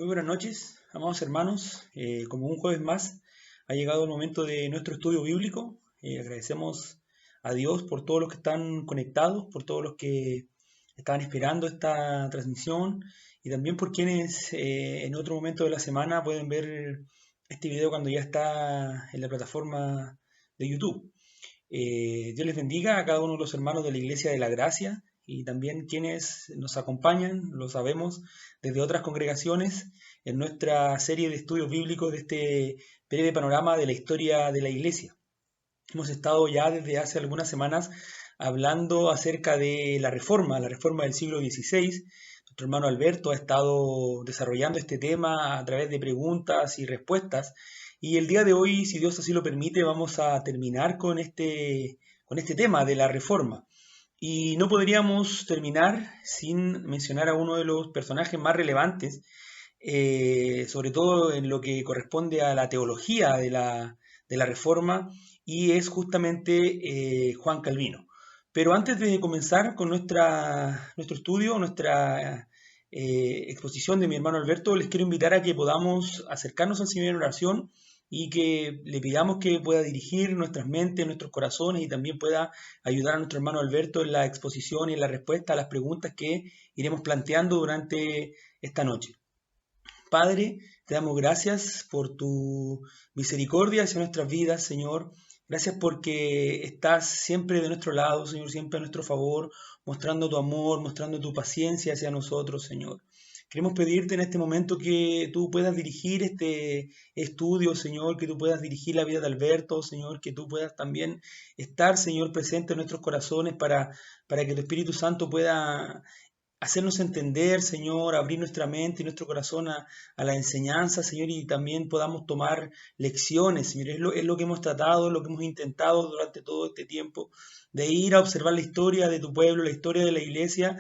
Muy buenas noches, amados hermanos. Como un jueves más, ha llegado el momento de nuestro estudio bíblico. Agradecemos a Dios por todos los que están conectados, por todos los que estaban esperando esta transmisión y también por quienes en otro momento de la semana pueden ver este video cuando ya está en la plataforma de YouTube. Dios les bendiga a cada uno de los hermanos de la Iglesia de la Gracia y también quienes nos acompañan, lo sabemos, desde otras congregaciones en nuestra serie de estudios bíblicos de este breve panorama de la historia de la Iglesia. Hemos estado ya desde hace algunas semanas hablando acerca de la reforma del siglo XVI. Nuestro hermano Alberto ha estado desarrollando este tema a través de preguntas y respuestas. Y el día de hoy, si Dios así lo permite, vamos a terminar con este tema de la reforma. Y no podríamos terminar sin mencionar a uno de los personajes más relevantes, sobre todo en lo que corresponde a la teología de la reforma, y es justamente Juan Calvino. Pero antes de comenzar con nuestro estudio, nuestra exposición de mi hermano Alberto, les quiero invitar a que podamos acercarnos al Señor en oración y que le pidamos que pueda dirigir nuestras mentes, nuestros corazones y también pueda ayudar a nuestro hermano Alberto en la exposición y en la respuesta a las preguntas que iremos planteando durante esta noche. Padre, te damos gracias por tu misericordia hacia nuestras vidas, Señor. Gracias porque estás siempre de nuestro lado, Señor, siempre a nuestro favor, mostrando tu amor, mostrando tu paciencia hacia nosotros, Señor. Queremos pedirte en este momento que tú puedas dirigir este estudio, Señor, que tú puedas dirigir la vida de Alberto, Señor, que tú puedas también estar, Señor, presente en nuestros corazones para que tu Espíritu Santo pueda hacernos entender, Señor, abrir nuestra mente y nuestro corazón a la enseñanza, Señor, y también podamos tomar lecciones, Señor. Es lo que hemos tratado, es lo que hemos intentado durante todo este tiempo, de ir a observar la historia de tu pueblo, la historia de la iglesia,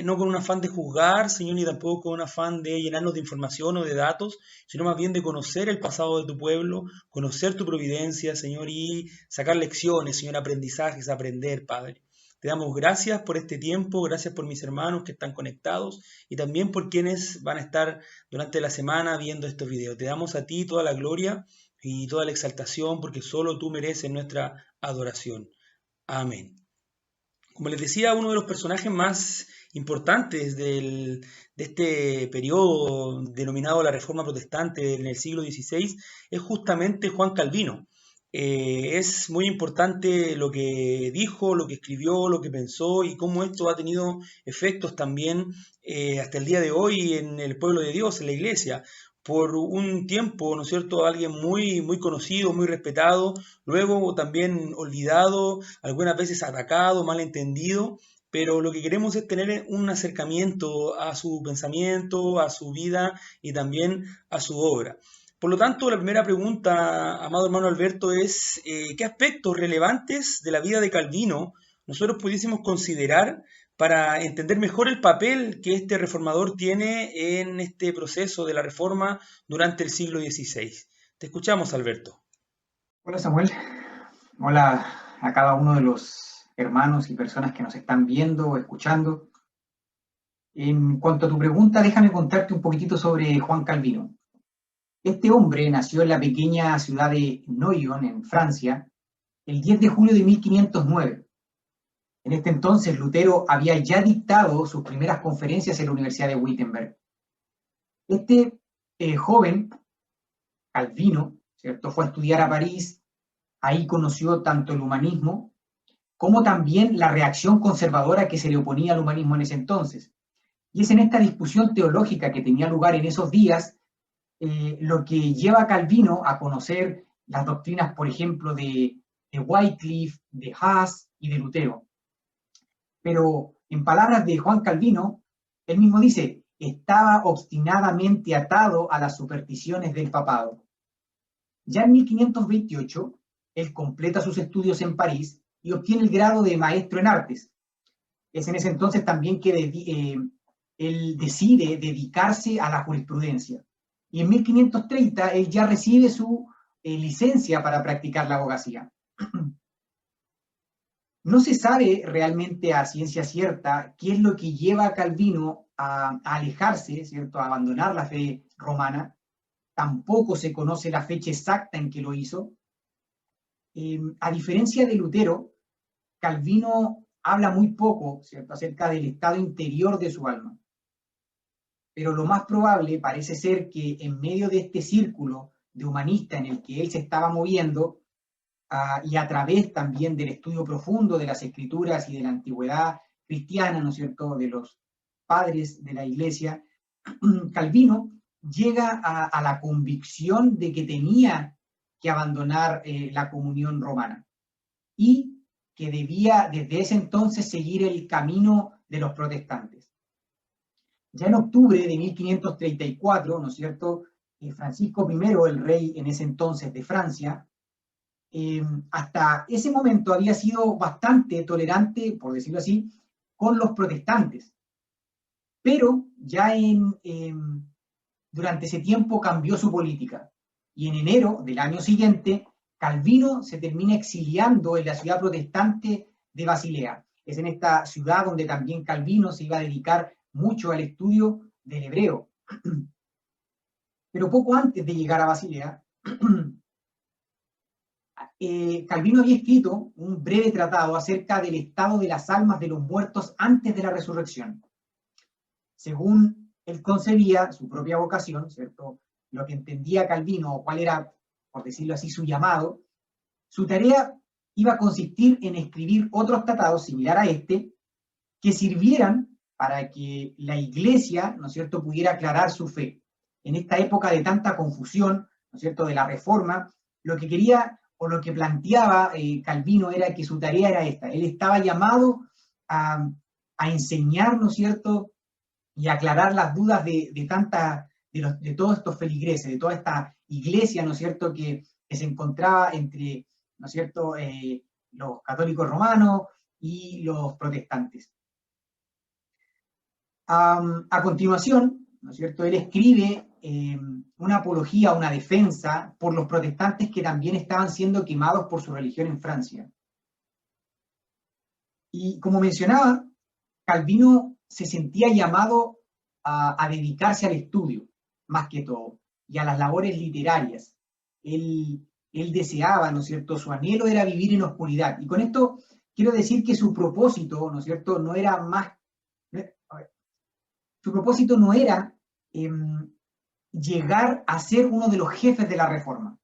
no con un afán de juzgar, Señor, ni tampoco con un afán de llenarnos de información o de datos, sino más bien de conocer el pasado de tu pueblo, conocer tu providencia, Señor, y sacar lecciones, Señor, aprendizajes, aprender, Padre. Te damos gracias por este tiempo, gracias por mis hermanos que están conectados y también por quienes van a estar durante la semana viendo estos videos. Te damos a ti toda la gloria y toda la exaltación porque solo tú mereces nuestra adoración. Amén. Como les decía, uno de los personajes más importantes de este periodo denominado la Reforma Protestante en el siglo XVI es justamente Juan Calvino. Es muy importante lo que dijo, lo que escribió, lo que pensó y cómo esto ha tenido efectos también hasta el día de hoy en el pueblo de Dios, en la iglesia. Por un tiempo, ¿no es cierto?, alguien muy conocido, muy respetado, luego también olvidado, algunas veces atacado, malentendido, pero lo que queremos es tener un acercamiento a su pensamiento, a su vida y también a su obra. Por lo tanto, la primera pregunta, amado hermano Alberto, es ¿qué aspectos relevantes de la vida de Calvino nosotros pudiésemos considerar para entender mejor el papel que este reformador tiene en este proceso de la reforma durante el siglo XVI? Te escuchamos, Alberto. Hola Samuel, hola a cada uno de los hermanos y personas que nos están viendo o escuchando. En cuanto a tu pregunta, déjame contarte un poquitito sobre Juan Calvino. Este hombre nació en la pequeña ciudad de Noyon, en Francia, el 10 de julio de 1509. En este entonces, Lutero había ya dictado sus primeras conferencias en la Universidad de Wittenberg. Este joven, Calvino, ¿cierto?, fue a estudiar a París. Ahí conoció tanto el humanismo como también la reacción conservadora que se le oponía al humanismo en ese entonces. Y es en esta discusión teológica que tenía lugar en esos días lo que lleva a Calvino a conocer las doctrinas, por ejemplo, de Wycliffe, de Hus y de Lutero. Pero en palabras de Juan Calvino, él mismo dice, estaba obstinadamente atado a las supersticiones del papado. Ya en 1528, él completa sus estudios en París y obtiene el grado de maestro en artes. Es en ese entonces también que él decide dedicarse a la jurisprudencia. Y en 1530 él ya recibe su licencia para practicar la abogacía. No se sabe realmente a ciencia cierta qué es lo que lleva a Calvino a alejarse, ¿cierto?, a abandonar la fe romana, tampoco se conoce la fecha exacta en que lo hizo. A diferencia de Lutero, Calvino habla muy poco, ¿cierto?, acerca del estado interior de su alma. Pero lo más probable parece ser que en medio de este círculo de humanista en el que él se estaba moviendo, y a través también del estudio profundo de las escrituras y de la antigüedad cristiana, ¿no es cierto?, de los padres de la iglesia, Calvino llega a la convicción de que tenía que abandonar la comunión romana y que debía desde ese entonces seguir el camino de los protestantes. Ya en octubre de 1534, ¿no es cierto?, Francisco I, el rey en ese entonces de Francia, hasta ese momento había sido bastante tolerante, por decirlo así, con los protestantes. Pero ya durante ese tiempo cambió su política. Y en enero del año siguiente, Calvino se termina exiliando en la ciudad protestante de Basilea. Es en esta ciudad donde también Calvino se iba a dedicar mucho al estudio del hebreo. Pero poco antes de llegar a Basilea, Calvino había escrito un breve tratado acerca del estado de las almas de los muertos antes de la resurrección. Según él concebía su propia vocación, ¿cierto?, lo que entendía Calvino, o cuál era, por decirlo así, su llamado, su tarea iba a consistir en escribir otros tratados similar a este, que sirvieran para que la iglesia, ¿no es cierto?, pudiera aclarar su fe. En esta época de tanta confusión, ¿no es cierto?, de la Reforma, lo que quería o lo que planteaba Calvino era que su tarea era esta. Él estaba llamado a enseñar, ¿no es cierto?, y aclarar las dudas de todos estos feligreses, de toda esta iglesia, ¿no es cierto?, que se encontraba entre, ¿no es cierto?, los católicos romanos y los protestantes. A continuación, ¿no es cierto?, él escribe una apología, una defensa por los protestantes que también estaban siendo quemados por su religión en Francia. Y como mencionaba, Calvino se sentía llamado a dedicarse al estudio, más que todo, y a las labores literarias. Él deseaba, ¿no es cierto?, su anhelo era vivir en oscuridad. Y con esto quiero decir que su propósito, ¿no es cierto?, no era más... Su propósito no era llegar a ser uno de los jefes de la Reforma.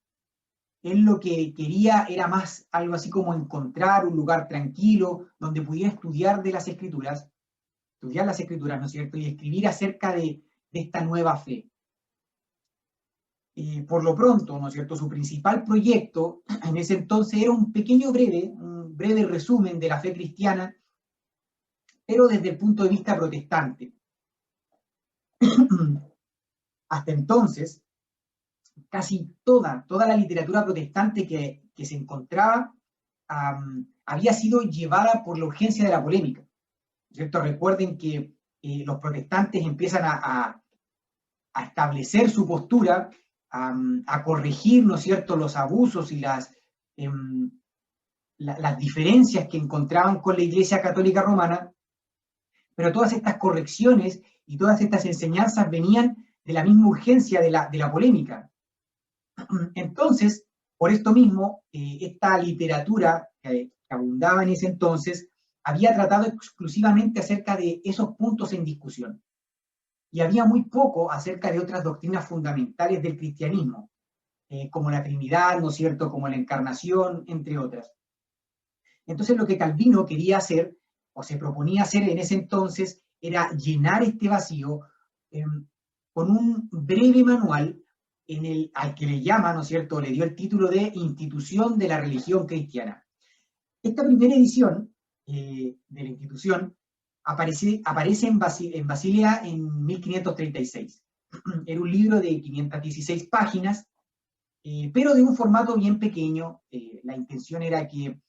Él lo que quería era más algo así como encontrar un lugar tranquilo donde pudiera estudiar las escrituras, ¿no es cierto?, y escribir acerca de esta nueva fe. Por lo pronto, ¿no es cierto?, su principal proyecto en ese entonces era un breve resumen de la fe cristiana, pero desde el punto de vista protestante. Hasta entonces, casi toda la literatura protestante que se encontraba había sido llevada por la urgencia de la polémica, ¿cierto? Recuerden que los protestantes empiezan a establecer su postura, a corregir, ¿no es cierto?, los abusos y las diferencias que encontraban con la Iglesia Católica Romana, pero todas estas correcciones y todas estas enseñanzas venían de la misma urgencia de la polémica. Entonces, por esto mismo, esta literatura que abundaba en ese entonces había tratado exclusivamente acerca de esos puntos en discusión. Y había muy poco acerca de otras doctrinas fundamentales del cristianismo, como la Trinidad, ¿no es cierto?, como la Encarnación, entre otras. Entonces lo que Calvino quería hacer, o se proponía hacer en ese entonces, era llenar este vacío con un breve manual al que le llama, ¿no es cierto?, le dio el título de Institución de la Religión Cristiana. Esta primera edición de la institución aparece en Basilea en 1536. Era un libro de 516 páginas, pero de un formato bien pequeño. La intención era que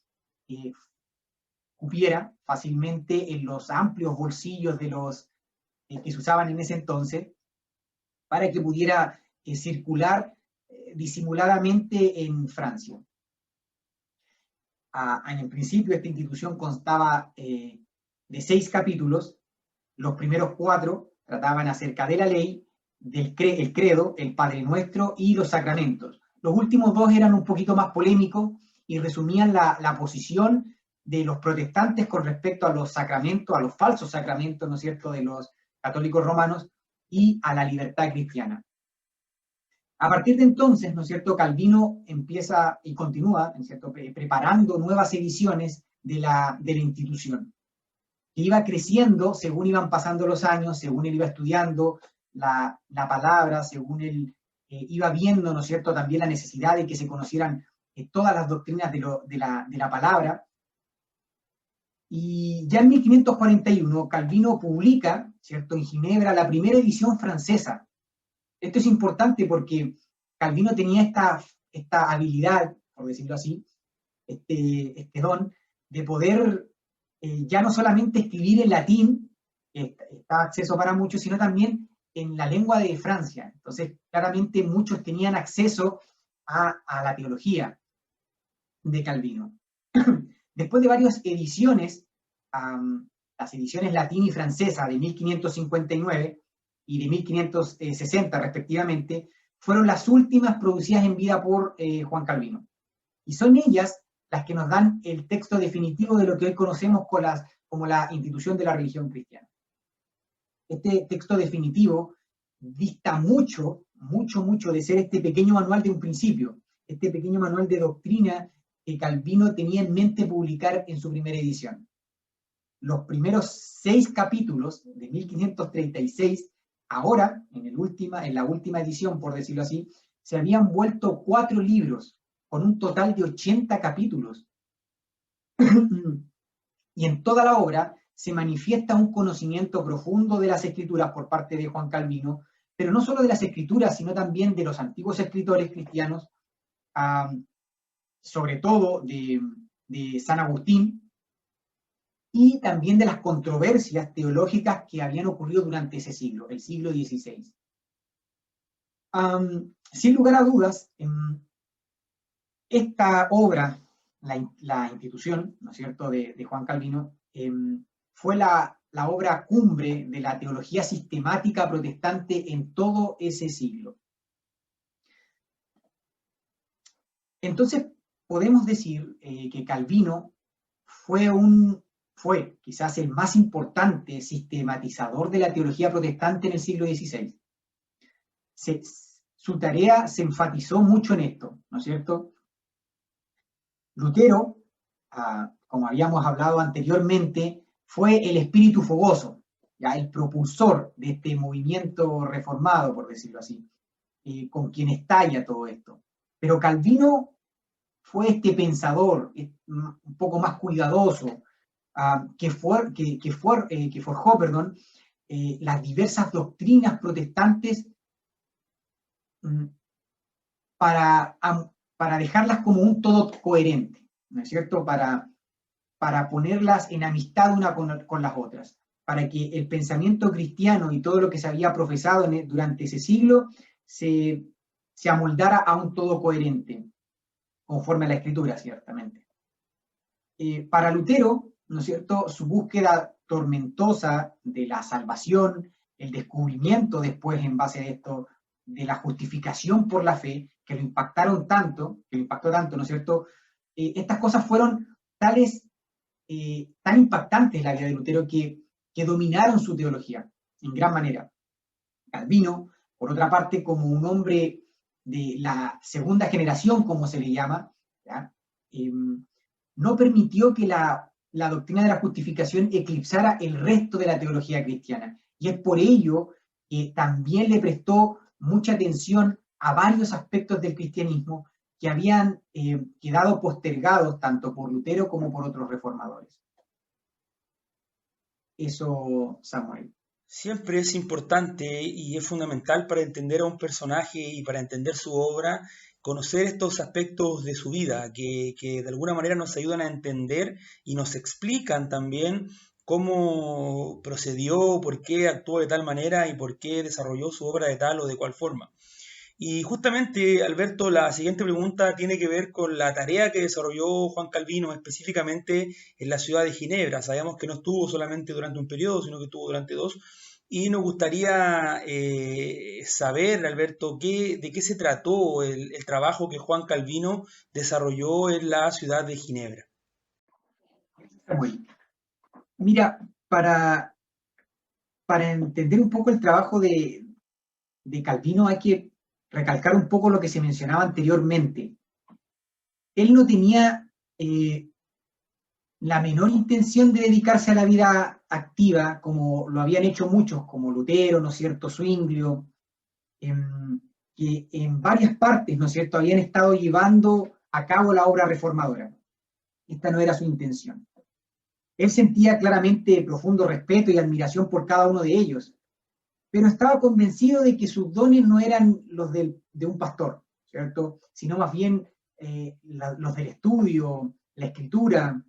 cupiera fácilmente en los amplios bolsillos de los que se usaban en ese entonces, para que pudiera circular disimuladamente en Francia. En el principio esta institución constaba de 6 capítulos. Los primeros 4 trataban acerca de la ley el credo, el Padre Nuestro y los sacramentos. Los últimos dos eran un poquito más polémicos y resumían la posición de los protestantes con respecto a los sacramentos, a los falsos sacramentos, ¿no es cierto?, de los católicos romanos y a la libertad cristiana. A partir de entonces, ¿no es cierto?, Calvino empieza y continúa, ¿no es cierto?, preparando nuevas ediciones de la institución, que iba creciendo según iban pasando los años, según él iba estudiando la palabra, según él iba viendo, ¿no es cierto?, también la necesidad de que se conocieran todas las doctrinas de la palabra. Y ya en 1541 Calvino publica, ¿cierto?, en Ginebra, la primera edición francesa. Esto es importante porque Calvino tenía esta habilidad, por decirlo así, este don, de poder ya no solamente escribir en latín, está acceso para muchos, sino también en la lengua de Francia. Entonces, claramente muchos tenían acceso a la teología de Calvino. Después de varias ediciones, las ediciones latina y francesa de 1559 y de 1560 respectivamente, fueron las últimas producidas en vida por Juan Calvino. Y son ellas las que nos dan el texto definitivo de lo que hoy conocemos como la institución de la religión cristiana. Este texto definitivo dista mucho de ser este pequeño manual de un principio, este pequeño manual de doctrina que Calvino tenía en mente publicar en su primera edición. Los primeros 6 capítulos de 1536, ahora, en la última edición, por decirlo así, se habían vuelto 4 libros, con un total de 80 capítulos. Y en toda la obra se manifiesta un conocimiento profundo de las Escrituras por parte de Juan Calvino, pero no solo de las Escrituras, sino también de los antiguos escritores cristianos, sobre todo de San Agustín, y también de las controversias teológicas que habían ocurrido durante ese siglo, el siglo XVI. Sin lugar a dudas, esta obra, la institución, ¿no es cierto?, de Juan Calvino, fue la obra cumbre de la teología sistemática protestante en todo ese siglo. Entonces, podemos decir que Calvino fue quizás el más importante sistematizador de la teología protestante en el siglo XVI. Su tarea se enfatizó mucho en esto, ¿no es cierto? Lutero, como habíamos hablado anteriormente, fue el espíritu fogoso, ¿ya?, el propulsor de este movimiento reformado, por decirlo así, con quien estalla todo esto. Pero Calvino fue este pensador un poco más cuidadoso, que forjó las diversas doctrinas protestantes para dejarlas como un todo coherente, ¿no es cierto?, para ponerlas en amistad una con las otras, para que el pensamiento cristiano y todo lo que se había profesado durante ese siglo se amoldara a un todo coherente, conforme a la Escritura, ciertamente. Para Lutero, ¿no es cierto?, su búsqueda tormentosa de la salvación, el descubrimiento después en base a esto de la justificación por la fe, que lo impactó tanto, ¿no es cierto? Estas cosas fueron tan impactantes en la vida de Lutero que dominaron su teología en gran manera. Calvino, por otra parte, como un hombre de la segunda generación, como se le llama, ¿ya?, no permitió que la doctrina de la justificación eclipsara el resto de la teología cristiana. Y es por ello que también le prestó mucha atención a varios aspectos del cristianismo que habían quedado postergados tanto por Lutero como por otros reformadores. Eso, Samuel. Siempre es importante y es fundamental para entender a un personaje y para entender su obra, conocer estos aspectos de su vida que de alguna manera nos ayudan a entender y nos explican también cómo procedió, por qué actuó de tal manera y por qué desarrolló su obra de tal o de cual forma. Y justamente, Alberto, la siguiente pregunta tiene que ver con la tarea que desarrolló Juan Calvino específicamente en la ciudad de Ginebra. Sabemos que no estuvo solamente durante un periodo, sino que estuvo durante 2. Y nos gustaría saber, Alberto, de qué se trató el trabajo que Juan Calvino desarrolló en la ciudad de Ginebra. Samuel, mira, para entender un poco el trabajo de Calvino hay que recalcar un poco lo que se mencionaba anteriormente. Él no tenía la menor intención de dedicarse a la vida activa, como lo habían hecho muchos, como Lutero, ¿no es cierto?, Zwinglio, que en varias partes, ¿no es cierto?, habían estado llevando a cabo la obra reformadora. Esta no era su intención. Él sentía claramente profundo respeto y admiración por cada uno de ellos, pero estaba convencido de que sus dones no eran los de un pastor, ¿cierto?, sino más bien los del estudio, la escritura.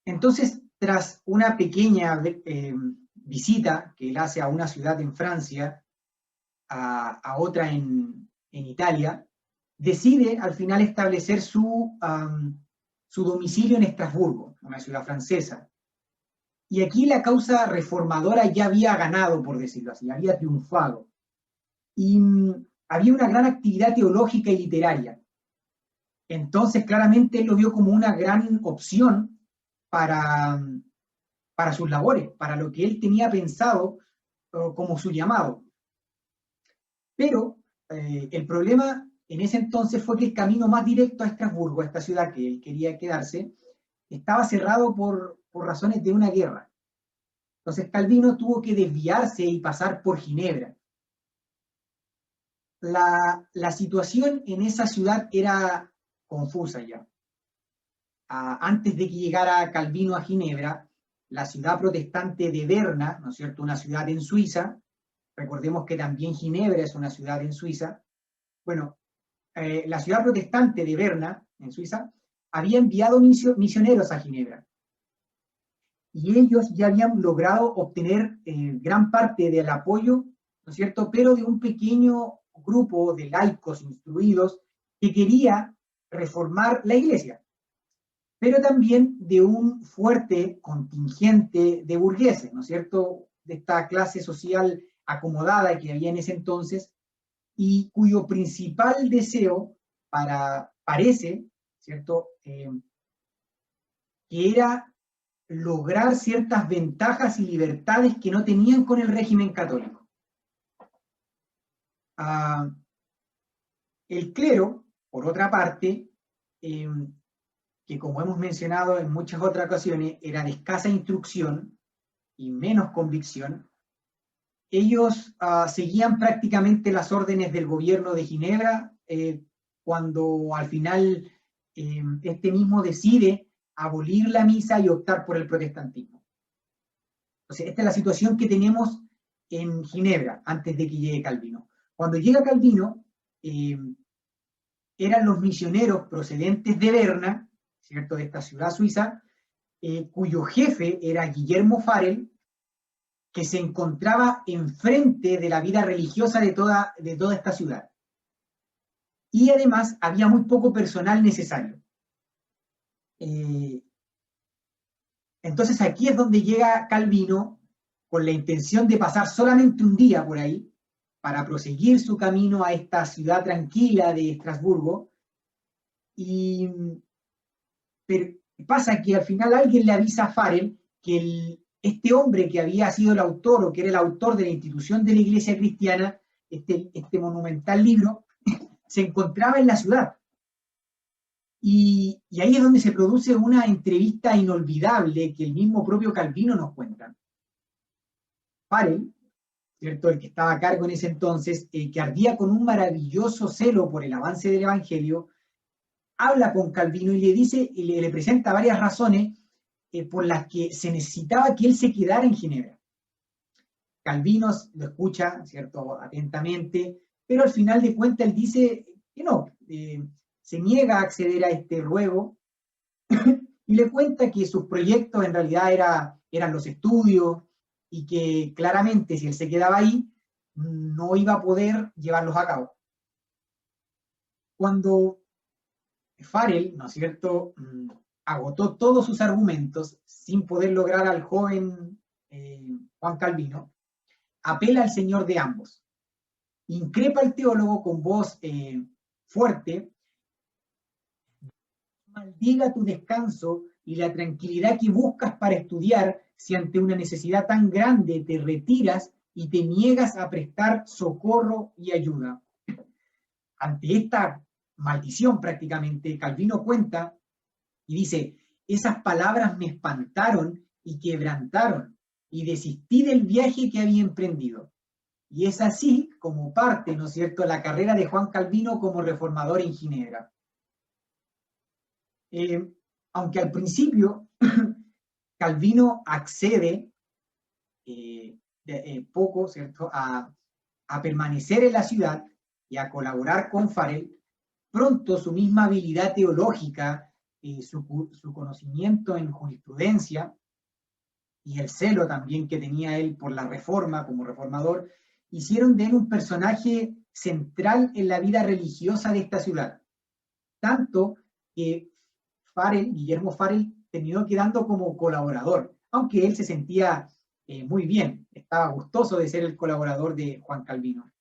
Entonces, tras una pequeña visita que él hace a una ciudad en Francia, a otra en Italia, decide al final establecer su domicilio en Estrasburgo, una ciudad francesa. Y aquí la causa reformadora ya había ganado, por decirlo así, había triunfado. Y había una gran actividad teológica y literaria. Entonces, claramente, él lo vio como una gran opción para, para sus labores, para lo que él tenía pensado como su llamado. Pero el problema en ese entonces fue que el camino más directo a Estrasburgo, a esta ciudad que él quería quedarse, estaba cerrado por razones de una guerra. Entonces Calvino tuvo que desviarse y pasar por Ginebra. La situación en esa ciudad era confusa ya. Antes de que llegara Calvino a Ginebra, la ciudad protestante de Berna, ¿no es cierto?, una ciudad en Suiza, recordemos que también Ginebra es una ciudad en Suiza, bueno, la ciudad protestante de Berna, en Suiza, había enviado misioneros a Ginebra. Y ellos ya habían logrado obtener gran parte del apoyo, ¿no es cierto?, pero de un pequeño grupo de laicos instruidos que quería reformar la iglesia, pero también de un fuerte contingente de burgueses, ¿no es cierto?, de esta clase social acomodada que había en ese entonces, y cuyo principal deseo parece, ¿cierto?, que era lograr ciertas ventajas y libertades que no tenían con el régimen católico. El clero, por otra parte, que como hemos mencionado en muchas otras ocasiones, era de escasa instrucción y menos convicción, ellos seguían prácticamente las órdenes del gobierno de Ginebra cuando al final este mismo decide abolir la misa y optar por el protestantismo. Entonces, esta es la situación que tenemos en Ginebra antes de que llegue Calvino. Cuando llega Calvino, eran los misioneros procedentes de Berna, ¿cierto?, de esta ciudad suiza, cuyo jefe era Guillermo Farel, que se encontraba enfrente de la vida religiosa de toda esta ciudad. Y además había muy poco personal necesario. Entonces aquí es donde llega Calvino con la intención de pasar solamente un día por ahí para proseguir su camino a esta ciudad tranquila de Estrasburgo. Pero pasa que al final alguien le avisa a Farel que este hombre que había sido el autor o que era el autor de la institución de la Iglesia cristiana, este monumental libro, se encontraba en la ciudad. Y ahí es donde se produce una entrevista inolvidable que el mismo propio Calvino nos cuenta. Farel, ¿cierto?, el que estaba a cargo en ese entonces, que ardía con un maravilloso celo por el avance del Evangelio, habla con Calvino y le dice, y le presenta varias razones por las que se necesitaba que él se quedara en Ginebra. Calvino lo escucha, ¿cierto?, atentamente, pero al final de cuentas él dice que no, se niega a acceder a este ruego y le cuenta que sus proyectos en realidad eran los estudios y que claramente si él se quedaba ahí no iba a poder llevarlos a cabo. Cuando Farel, ¿no es cierto?, agotó todos sus argumentos sin poder lograr al joven Juan Calvino, apela al Señor de ambos. Increpa al teólogo con voz fuerte, maldiga tu descanso y la tranquilidad que buscas para estudiar si ante una necesidad tan grande te retiras y te niegas a prestar socorro y ayuda. Ante esta maldición prácticamente, Calvino cuenta y dice, esas palabras me espantaron y quebrantaron y desistí del viaje que había emprendido. Y es así como parte, ¿no es cierto?, la carrera de Juan Calvino como reformador en Ginebra. Aunque al principio Calvino accede poco, ¿cierto?, a permanecer en la ciudad y a colaborar con Farel, pronto su misma habilidad teológica, su conocimiento en jurisprudencia y el celo también que tenía él por la reforma como reformador, hicieron de él un personaje central en la vida religiosa de esta ciudad. Tanto que Guillermo Farel, terminó quedando como colaborador, aunque él se sentía muy bien, estaba gustoso de ser el colaborador de Juan Calvino.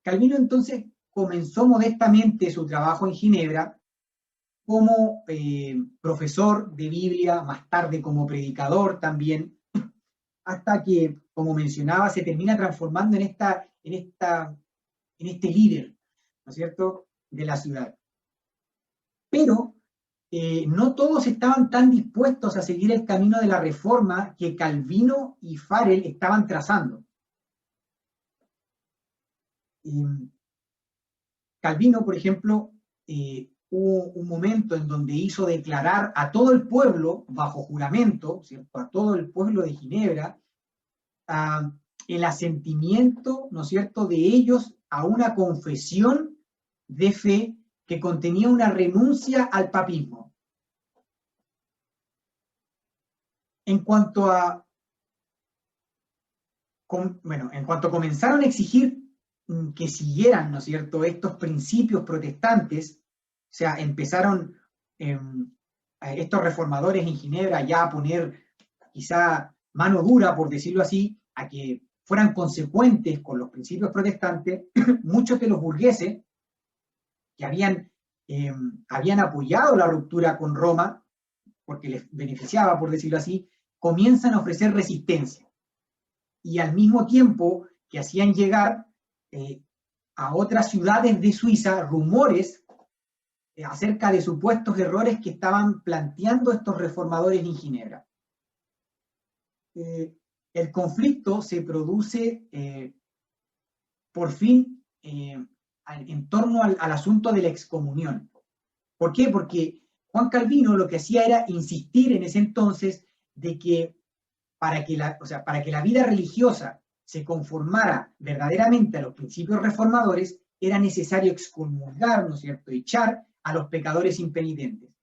Calvino entonces comenzó modestamente su trabajo en Ginebra como profesor de Biblia, más tarde como predicador también, hasta que, como mencionaba, se termina transformando en este líder, ¿no es cierto?, de la ciudad. Pero no todos estaban tan dispuestos a seguir el camino de la reforma que Calvino y Farel estaban trazando. Calvino, por ejemplo, hubo un momento en donde hizo declarar a todo el pueblo, bajo juramento, ¿cierto?, a todo el pueblo de Ginebra, el asentimiento, ¿no es cierto?, de ellos a una confesión de fe que contenía una renuncia al papismo. En cuanto comenzaron a exigir que siguieran, ¿no es cierto?, estos principios protestantes, o sea, empezaron estos reformadores en Ginebra ya a poner quizá mano dura, por decirlo así, a que fueran consecuentes con los principios protestantes. Muchos de los burgueses que habían apoyado la ruptura con Roma, porque les beneficiaba, por decirlo así, comienzan a ofrecer resistencia. Y al mismo tiempo que hacían llegar a otras ciudades de Suiza rumores acerca de supuestos errores que estaban planteando estos reformadores en Ginebra. El conflicto se produce por fin en torno al asunto de la excomunión. ¿Por qué? Porque Juan Calvino lo que hacía era insistir en ese entonces de que para que la vida religiosa se conformara verdaderamente a los principios reformadores, era necesario excomulgar, ¿no es cierto?, echar a los pecadores impenitentes.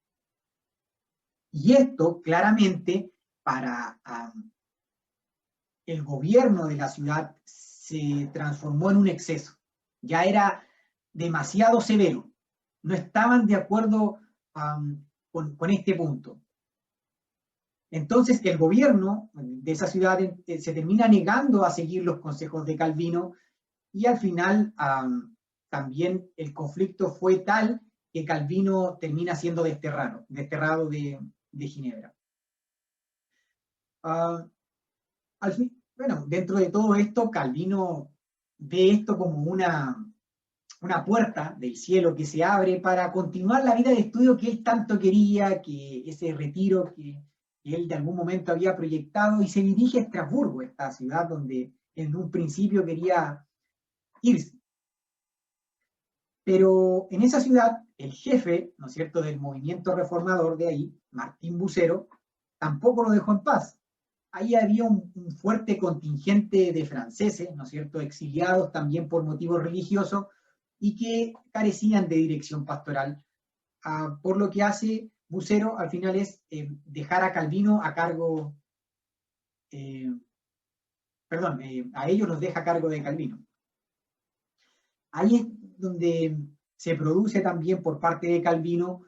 Y esto, claramente, para el gobierno de la ciudad se transformó en un exceso. Ya era demasiado severo. No estaban de acuerdo con este punto. Entonces el gobierno de esa ciudad se termina negando a seguir los consejos de Calvino y al final también el conflicto fue tal que Calvino termina siendo desterrado de Ginebra. Dentro de todo esto, Calvino ve esto como una puerta del cielo que se abre para continuar la vida de estudio que él tanto quería, que ese retiro que él de algún momento había proyectado, y se dirige a Estrasburgo, esta ciudad donde en un principio quería irse. Pero en esa ciudad, el jefe, ¿no es cierto?, del movimiento reformador de ahí, Martín Bucero, tampoco lo dejó en paz. Ahí había un fuerte contingente de franceses, ¿no es cierto?, exiliados también por motivos religiosos y que carecían de dirección pastoral. Por lo que hace Bucero al final es dejar a Calvino a cargo, a ellos los deja a cargo de Calvino. Ahí es donde se produce también por parte de Calvino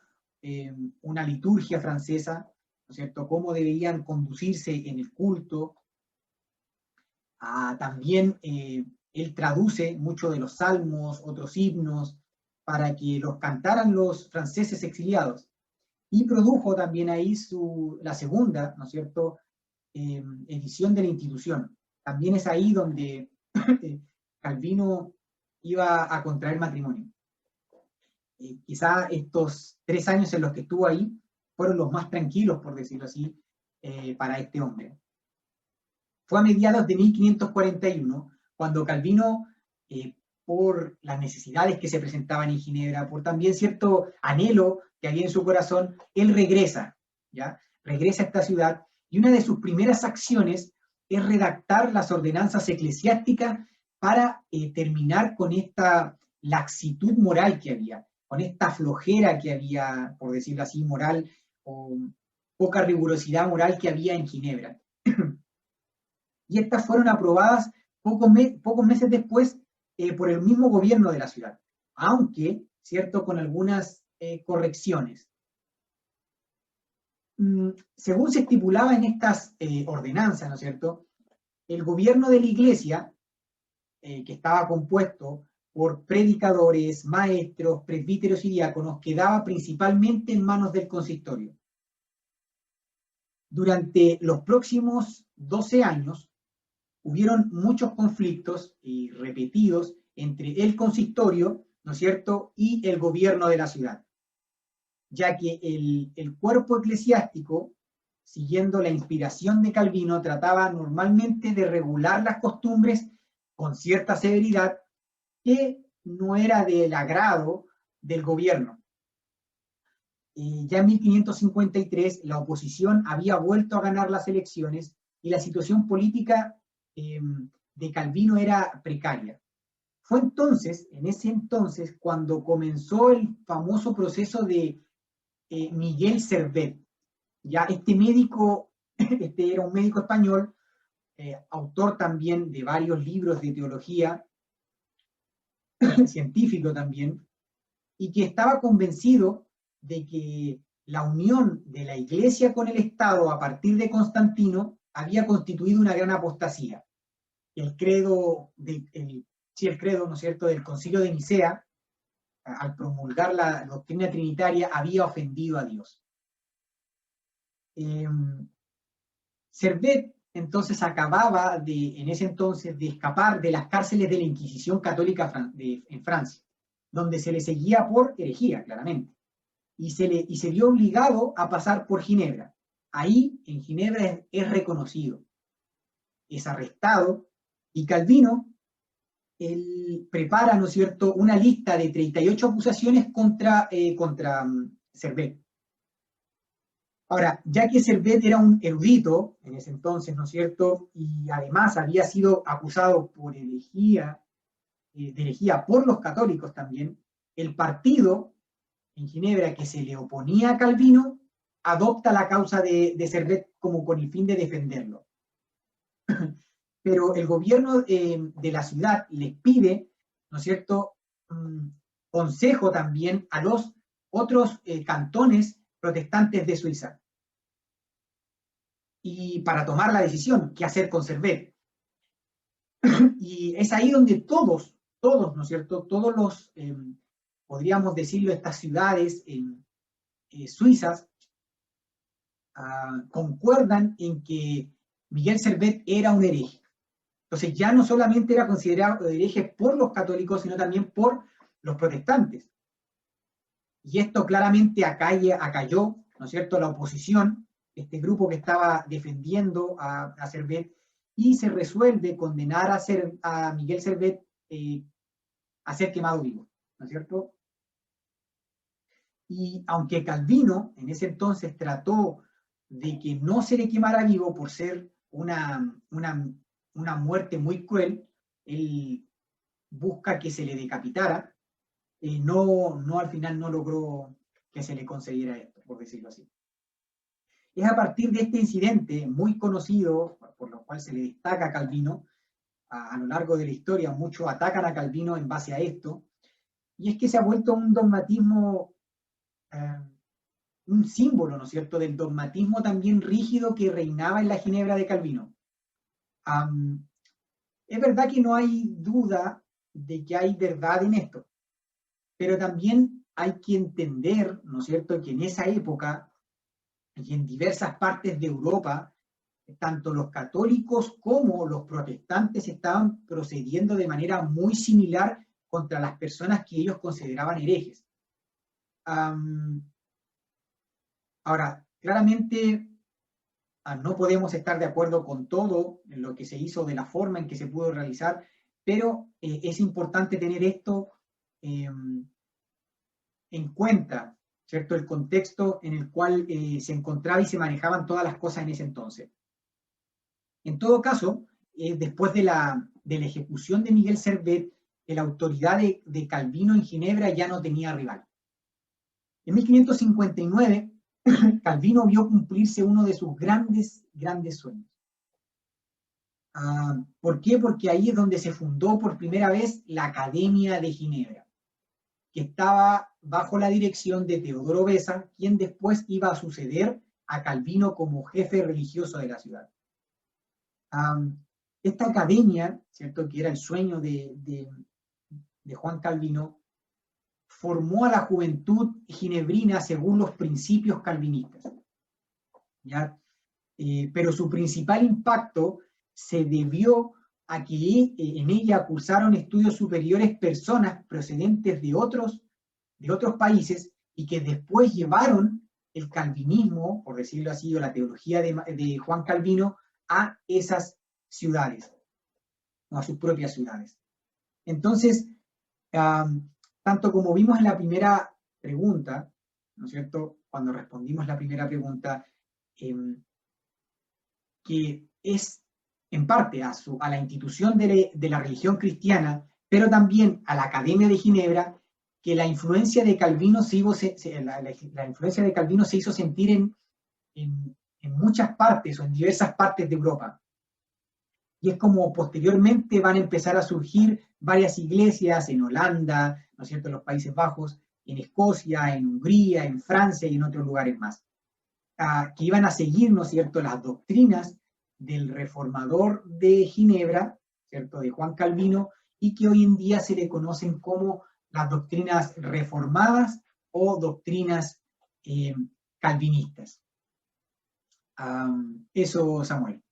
una liturgia francesa ¿no es cierto?, cómo deberían conducirse en el culto. También él traduce muchos de los salmos, otros himnos, para que los cantaran los franceses exiliados. Y produjo también ahí la segunda, ¿no es cierto?, edición de la institución. También es ahí donde Calvino iba a contraer matrimonio. Quizá estos 3 años en los que estuvo ahí fueron los más tranquilos, por decirlo así, para este hombre. Fue a mediados de 1541 cuando Calvino, por las necesidades que se presentaban en Ginebra, por también cierto anhelo que había en su corazón, él regresa, ¿ya? Regresa a esta ciudad, y una de sus primeras acciones es redactar las ordenanzas eclesiásticas para terminar con esta laxitud moral que había, con esta flojera que había, por decirlo así, moral, o poca rigurosidad moral que había en Ginebra. Y estas fueron aprobadas pocos meses después por el mismo gobierno de la ciudad, aunque, cierto, con algunas correcciones. Según se estipulaba en estas ordenanzas, ¿no es cierto?, el gobierno de la iglesia, que estaba compuesto por predicadores, maestros, presbíteros y diáconos, quedaba principalmente en manos del consistorio. Durante los próximos 12 años, hubieron muchos conflictos y repetidos entre el consistorio, ¿no es cierto?, y el gobierno de la ciudad, ya que el cuerpo eclesiástico, siguiendo la inspiración de Calvino, trataba normalmente de regular las costumbres con cierta severidad que no era del agrado del gobierno. Ya en 1553 la oposición había vuelto a ganar las elecciones y la situación política de Calvino era precaria. Fue entonces, en ese entonces, cuando comenzó el famoso proceso de Miguel Servet. Ya este médico, este era un médico español, autor también de varios libros de teología, científico también, y que estaba convencido de que la unión de la Iglesia con el Estado a partir de Constantino había constituido una gran apostasía. El credo, el credo, ¿no es cierto?, del Concilio de Nicea, al promulgar la doctrina trinitaria, había ofendido a Dios. Servet entonces acababa en ese entonces de escapar de las cárceles de la Inquisición católica en Francia, donde se le seguía por herejía, claramente, y se vio obligado a pasar por Ginebra. Ahí, en Ginebra, es reconocido, es arrestado, y Calvino, él prepara, ¿no es cierto?, una lista de 38 acusaciones contra Servet. Ahora, ya que Servet era un erudito en ese entonces, ¿no es cierto?, y además había sido acusado por herejía, de herejía por los católicos también, el partido en Ginebra que se le oponía a Calvino adopta la causa de Servet como con el fin de defenderlo. Pero el gobierno de la ciudad les pide, ¿no es cierto?, consejo también a los otros cantones protestantes de Suiza. Y para tomar la decisión, qué hacer con Servet. Y es ahí donde todos, ¿no es cierto?, todos los, podríamos decirlo, estas ciudades suizas, concuerdan en que Miguel Servet era un hereje. Entonces ya no solamente era considerado hereje por los católicos, sino también por los protestantes. Y esto claramente acalló, ¿no es cierto?, la oposición, este grupo que estaba defendiendo a Servet, y se resuelve condenar a Miguel Servet a ser quemado vivo, ¿no es cierto? Y aunque Calvino en ese entonces trató de que no se le quemara vivo por ser una muerte muy cruel, él busca que se le decapitara, al final no logró que se le concediera esto, por decirlo así. Es a partir de este incidente muy conocido, por lo cual se le destaca a Calvino, a lo largo de la historia, muchos atacan a Calvino en base a esto, y es que se ha vuelto un dogmatismo un símbolo, ¿no es cierto?, del dogmatismo también rígido que reinaba en la Ginebra de Calvino. Es verdad que no hay duda de que hay verdad en esto, pero también hay que entender, ¿no es cierto?, que en esa época y en diversas partes de Europa, tanto los católicos como los protestantes estaban procediendo de manera muy similar contra las personas que ellos consideraban herejes. Ahora, claramente no podemos estar de acuerdo con todo en lo que se hizo, de la forma en que se pudo realizar, pero es importante tener esto en cuenta, ¿cierto? El contexto en el cual se encontraba y se manejaban todas las cosas en ese entonces. En todo caso, después de la ejecución de Miguel Servet, la autoridad de Calvino en Ginebra ya no tenía rival. En 1559, Calvino vio cumplirse uno de sus grandes sueños. ¿Por qué? Porque ahí es donde se fundó por primera vez la Academia de Ginebra, que estaba bajo la dirección de Teodoro Beza, quien después iba a suceder a Calvino como jefe religioso de la ciudad. Esta academia, ¿cierto?, que era el sueño de Juan Calvino, formó a la juventud ginebrina según los principios calvinistas, ¿ya? Pero su principal impacto se debió a que en ella cursaron estudios superiores personas procedentes de otros países y que después llevaron el calvinismo, por decirlo así, o la teología de Juan Calvino a esas ciudades, a sus propias ciudades. Entonces, tanto como vimos en la primera pregunta, ¿no es cierto?, cuando respondimos la primera pregunta, que es en parte a la institución de la religión cristiana, pero también a la Academia de Ginebra, que la influencia de Calvino se hizo sentir en muchas partes o en diversas partes de Europa. Y es como posteriormente van a empezar a surgir varias iglesias en Holanda, ¿no es cierto?, en los Países Bajos, en Escocia, en Hungría, en Francia y en otros lugares más, que iban a seguir, ¿no es cierto?, las doctrinas del reformador de Ginebra, ¿cierto?, de Juan Calvino, y que hoy en día se le conocen como las doctrinas reformadas o doctrinas calvinistas. Eso, Samuel.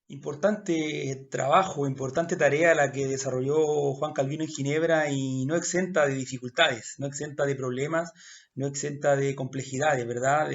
Importante trabajo, importante tarea la que desarrolló Juan Calvino en Ginebra y no exenta de dificultades, no exenta de problemas, no exenta de complejidades, ¿verdad?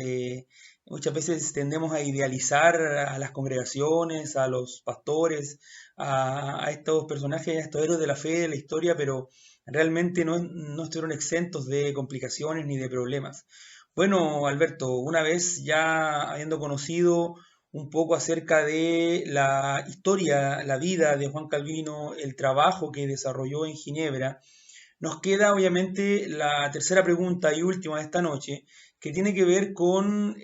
Muchas veces tendemos a idealizar a las congregaciones, a los pastores, a estos personajes, a estos héroes de la fe, de la historia, pero realmente no estuvieron exentos de complicaciones ni de problemas. Bueno, Alberto, una vez ya habiendo conocido un poco acerca de la historia, la vida de Juan Calvino, el trabajo que desarrolló en Ginebra, nos queda obviamente la tercera pregunta y última de esta noche, que tiene que ver con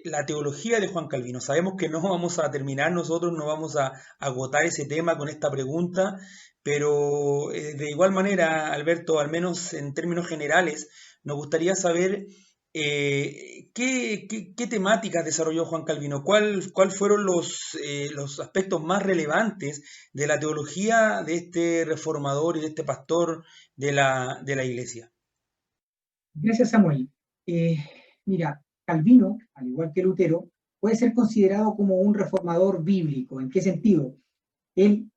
la teología de Juan Calvino. Sabemos que no vamos a terminar nosotros, no vamos a agotar ese tema con esta pregunta, pero de igual manera, Alberto, al menos en términos generales, nos gustaría saber ¿qué temáticas desarrolló Juan Calvino? ¿Cuál fueron los aspectos más relevantes de la teología de este reformador y de este pastor de la iglesia? Gracias, Samuel. Mira, Calvino, al igual que Lutero, puede ser considerado como un reformador bíblico. ¿En qué sentido? Él,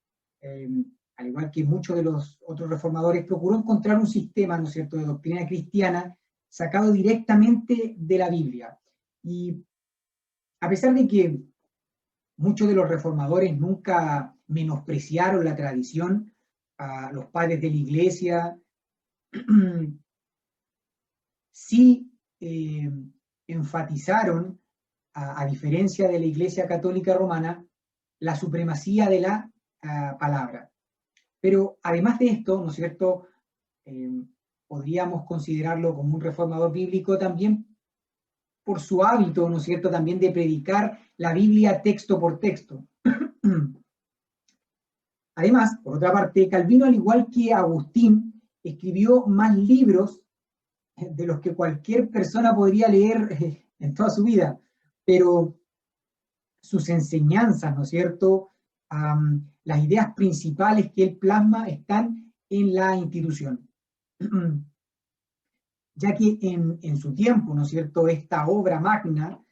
al igual que muchos de los otros reformadores, procuró encontrar un sistema, ¿no es cierto?, de doctrina cristiana sacado directamente de la Biblia. Y a pesar de que muchos de los reformadores nunca menospreciaron la tradición, a los padres de la iglesia, sí enfatizaron, a diferencia de la Iglesia Católica Romana, la supremacía de la palabra. Pero además de esto, ¿no es cierto?, podríamos considerarlo como un reformador bíblico también por su hábito, ¿no es cierto?, también de predicar la Biblia texto por texto. Además, por otra parte, Calvino, al igual que Agustín, escribió más libros de los que cualquier persona podría leer en toda su vida, pero sus enseñanzas, ¿no es cierto? Las ideas principales que él plasma están en la institución. Ya que en su tiempo, ¿no es cierto?, esta obra magna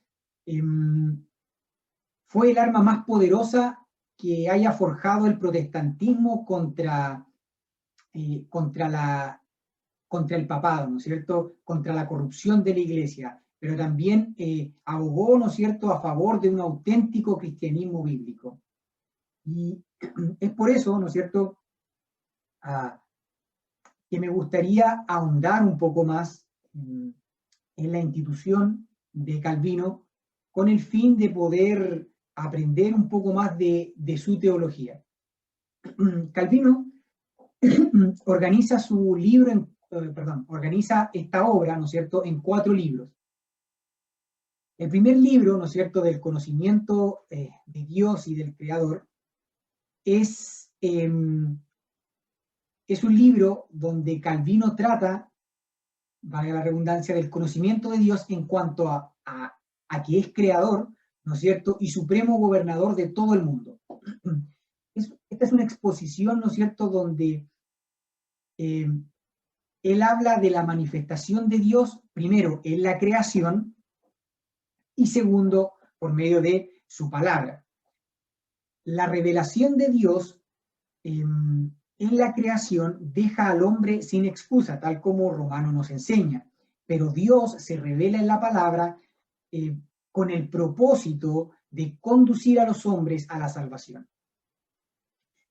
fue el arma más poderosa que haya forjado el protestantismo contra el papado, ¿no es cierto?, contra la corrupción de la iglesia, pero también abogó, ¿no es cierto?, a favor de un auténtico cristianismo bíblico. Y es por eso, ¿no es cierto?, que me gustaría ahondar un poco más en la institución de Calvino con el fin de poder aprender un poco más de su teología. Calvino organiza su libro, organiza esta obra, ¿no es cierto?, en 4 libros. El primer libro, ¿no es cierto?, del conocimiento de Dios y del Creador, es un libro donde Calvino trata, valga la redundancia, del conocimiento de Dios en cuanto a que es creador, ¿no es cierto?, y supremo gobernador de todo el mundo. Esta es una exposición, ¿no es cierto?, donde él habla de la manifestación de Dios, primero, en la creación, y segundo, por medio de su palabra. La revelación de Dios en la creación deja al hombre sin excusa, tal como Romano nos enseña, pero Dios se revela en la palabra con el propósito de conducir a los hombres a la salvación.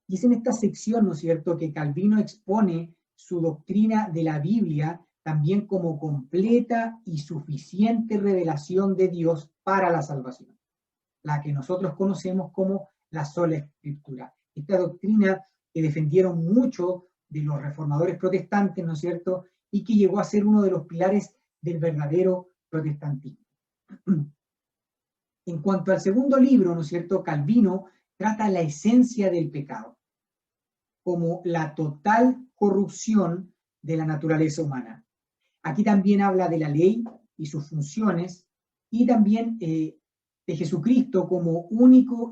Y es en esta sección, ¿no es cierto?, que Calvino expone su doctrina de la Biblia también como completa y suficiente revelación de Dios para la salvación, la que nosotros conocemos como la sola Escritura. Esta doctrina que defendieron mucho de los reformadores protestantes, ¿no es cierto?, y que llegó a ser uno de los pilares del verdadero protestantismo. En cuanto al segundo libro, ¿no es cierto?, Calvino trata la esencia del pecado, como la total corrupción de la naturaleza humana. Aquí también habla de la ley y sus funciones, y también de Jesucristo como único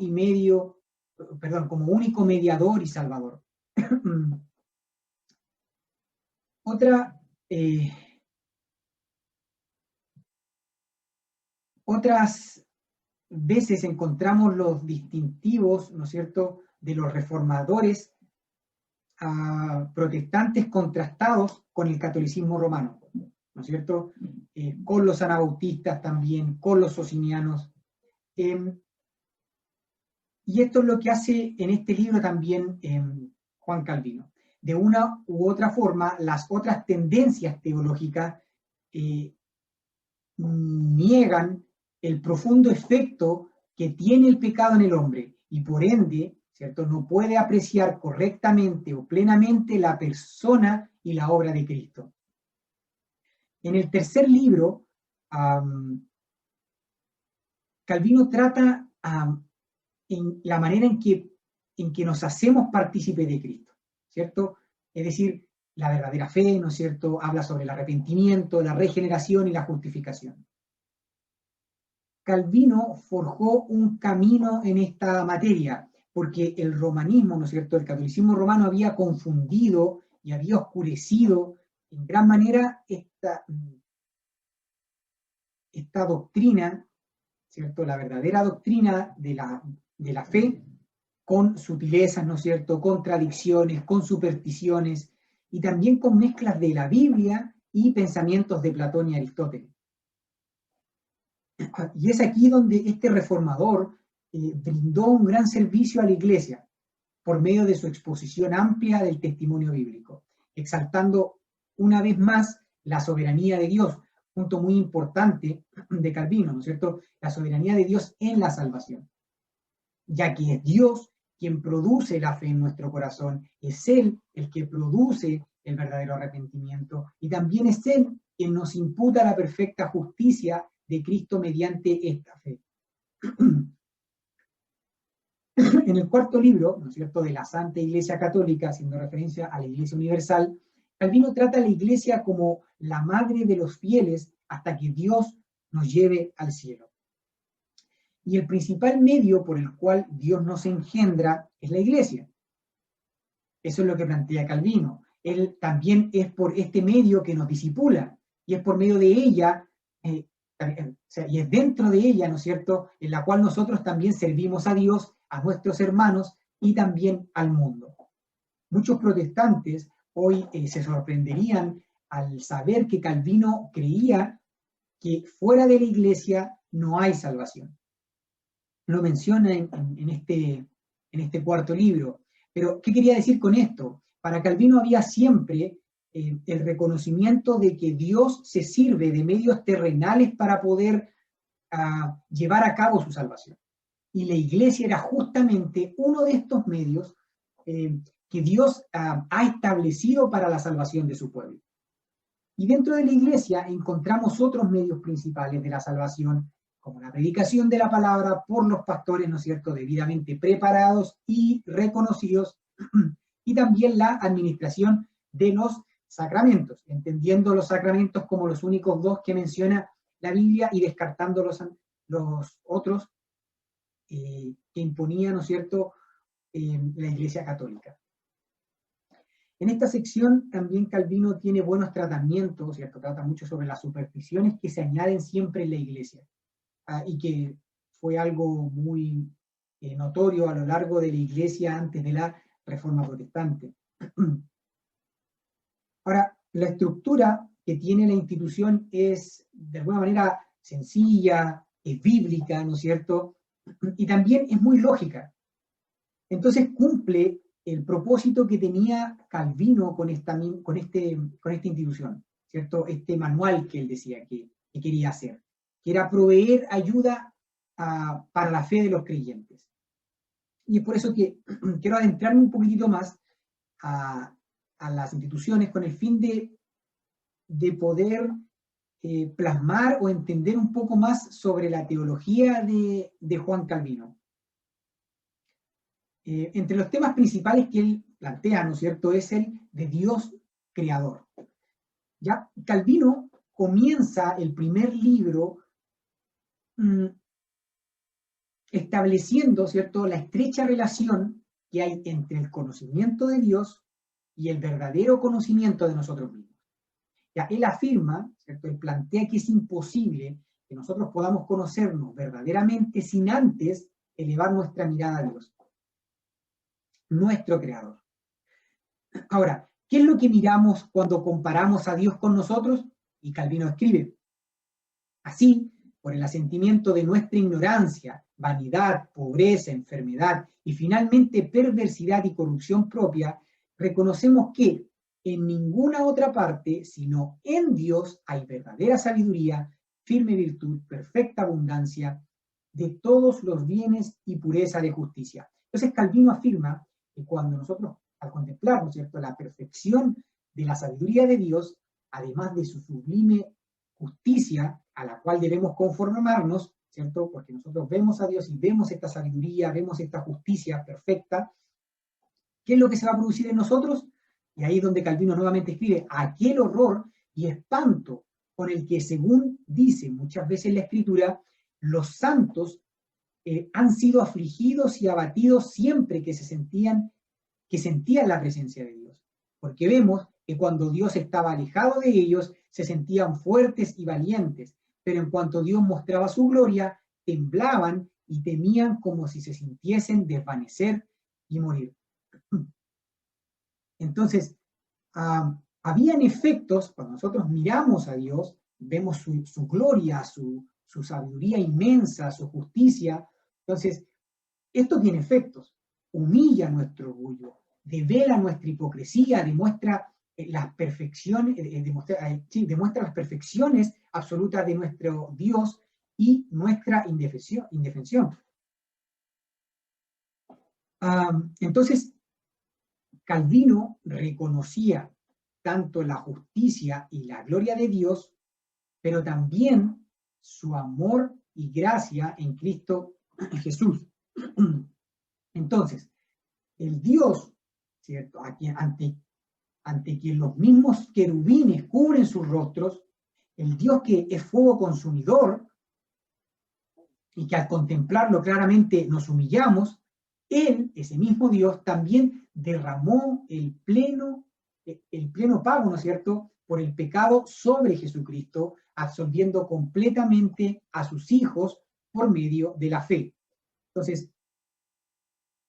mediador y salvador. Otras veces encontramos los distintivos, ¿no es cierto?, de los reformadores protestantes contrastados con el catolicismo romano, ¿no es cierto?, con los anabautistas también, con los socinianos. Y esto es lo que hace en este libro también Juan Calvino. De una u otra forma, las otras tendencias teológicas niegan el profundo efecto que tiene el pecado en el hombre y por ende, ¿cierto?, no puede apreciar correctamente o plenamente la persona y la obra de Cristo. En el tercer libro, Calvino trata en la manera en que nos hacemos partícipes de Cristo, ¿cierto? Es decir, la verdadera fe, ¿no es cierto?, habla sobre el arrepentimiento, la regeneración y la justificación. Calvino forjó un camino en esta materia, porque el romanismo, ¿no es cierto?, el catolicismo romano había confundido y había oscurecido en gran manera esta doctrina, ¿cierto?, la verdadera doctrina de la fe, con sutilezas, ¿no es cierto?, contradicciones, con supersticiones, y también con mezclas de la Biblia y pensamientos de Platón y Aristóteles. Y es aquí donde este reformador brindó un gran servicio a la Iglesia por medio de su exposición amplia del testimonio bíblico, exaltando una vez más la soberanía de Dios, punto muy importante de Calvino, ¿no es cierto?, la soberanía de Dios en la salvación, ya que es Dios quien produce la fe en nuestro corazón, es Él el que produce el verdadero arrepentimiento, y también es Él quien nos imputa la perfecta justicia de Cristo mediante esta fe. En el cuarto libro, ¿no es cierto?, de la Santa Iglesia Católica, haciendo referencia a la Iglesia Universal, Calvino trata a la Iglesia como la madre de los fieles hasta que Dios nos lleve al cielo. Y el principal medio por el cual Dios nos engendra es la iglesia. Eso es lo que plantea Calvino. Él también es por este medio que nos discipula, y es por medio de ella, y es dentro de ella, ¿no es cierto?, en la cual nosotros también servimos a Dios, a nuestros hermanos y también al mundo. Muchos protestantes hoy se sorprenderían al saber que Calvino creía que fuera de la iglesia no hay salvación. Lo menciona en este cuarto libro. Pero, ¿qué quería decir con esto? Para Calvino había siempre el reconocimiento de que Dios se sirve de medios terrenales para poder llevar a cabo su salvación. Y la iglesia era justamente uno de estos medios que Dios ha establecido para la salvación de su pueblo. Y dentro de la iglesia encontramos otros medios principales de la salvación, como la predicación de la palabra por los pastores, ¿no es cierto?, debidamente preparados y reconocidos, y también la administración de los sacramentos, entendiendo los sacramentos como los únicos dos que menciona la Biblia y descartando los otros que imponía, ¿no es cierto?, la Iglesia Católica. En esta sección también Calvino tiene buenos tratamientos, ¿cierto? Trata mucho sobre las supersticiones que se añaden siempre en la Iglesia, y que fue algo muy notorio a lo largo de la Iglesia antes de la Reforma Protestante. Ahora, la estructura que tiene la institución es de alguna manera sencilla, es bíblica, ¿no es cierto? Y también es muy lógica. Entonces cumple el propósito que tenía Calvino con esta institución, ¿cierto? Este manual que él decía que quería hacer, que era proveer ayuda para la fe de los creyentes. Y es por eso que quiero adentrarme un poquitito más a las instituciones con el fin de poder plasmar o entender un poco más sobre la teología de Juan Calvino. Entre los temas principales que él plantea, ¿no es cierto?, es el de Dios creador. Ya Calvino comienza el primer libro estableciendo, ¿cierto?, la estrecha relación que hay entre el conocimiento de Dios y el verdadero conocimiento de nosotros mismos. Ya él afirma, ¿cierto?, él plantea que es imposible que nosotros podamos conocernos verdaderamente sin antes elevar nuestra mirada a Dios, nuestro creador. Ahora, ¿qué es lo que miramos cuando comparamos a Dios con nosotros? Y Calvino escribe: así, por el asentimiento de nuestra ignorancia, vanidad, pobreza, enfermedad y finalmente perversidad y corrupción propia, reconocemos que en ninguna otra parte, sino en Dios, hay verdadera sabiduría, firme virtud, perfecta abundancia de todos los bienes y pureza de justicia. Entonces Calvino afirma que cuando nosotros, al contemplar, ¿no es cierto?, la perfección de la sabiduría de Dios, además de su sublime justicia a la cual debemos conformarnos, ¿cierto?, porque nosotros vemos a Dios y vemos esta sabiduría, vemos esta justicia perfecta, ¿qué es lo que se va a producir en nosotros? Y ahí es donde Calvino nuevamente escribe: aquel horror y espanto con el que, según dice muchas veces la Escritura, los santos han sido afligidos y abatidos siempre que sentían la presencia de Dios. Porque vemos que cuando Dios estaba alejado de ellos, se sentían fuertes y valientes, pero en cuanto Dios mostraba su gloria, temblaban y temían como si se sintiesen desvanecer y morir. Entonces, habían efectos, cuando nosotros miramos a Dios, vemos su gloria, su sabiduría inmensa, su justicia. Entonces, esto tiene efectos, humilla nuestro orgullo, devela nuestra hipocresía, demuestra las perfecciones, demuestra las perfecciones absolutas de nuestro Dios y nuestra indefensión. Entonces, Calvino reconocía tanto la justicia y la gloria de Dios, pero también su amor y gracia en Cristo Jesús. Entonces, el Dios, ¿cierto?, ante quien los mismos querubines cubren sus rostros, el Dios que es fuego consumidor y que al contemplarlo claramente nos humillamos, Él, ese mismo Dios, también derramó el pleno pago, ¿no es cierto?, por el pecado sobre Jesucristo, absolviendo completamente a sus hijos por medio de la fe. Entonces,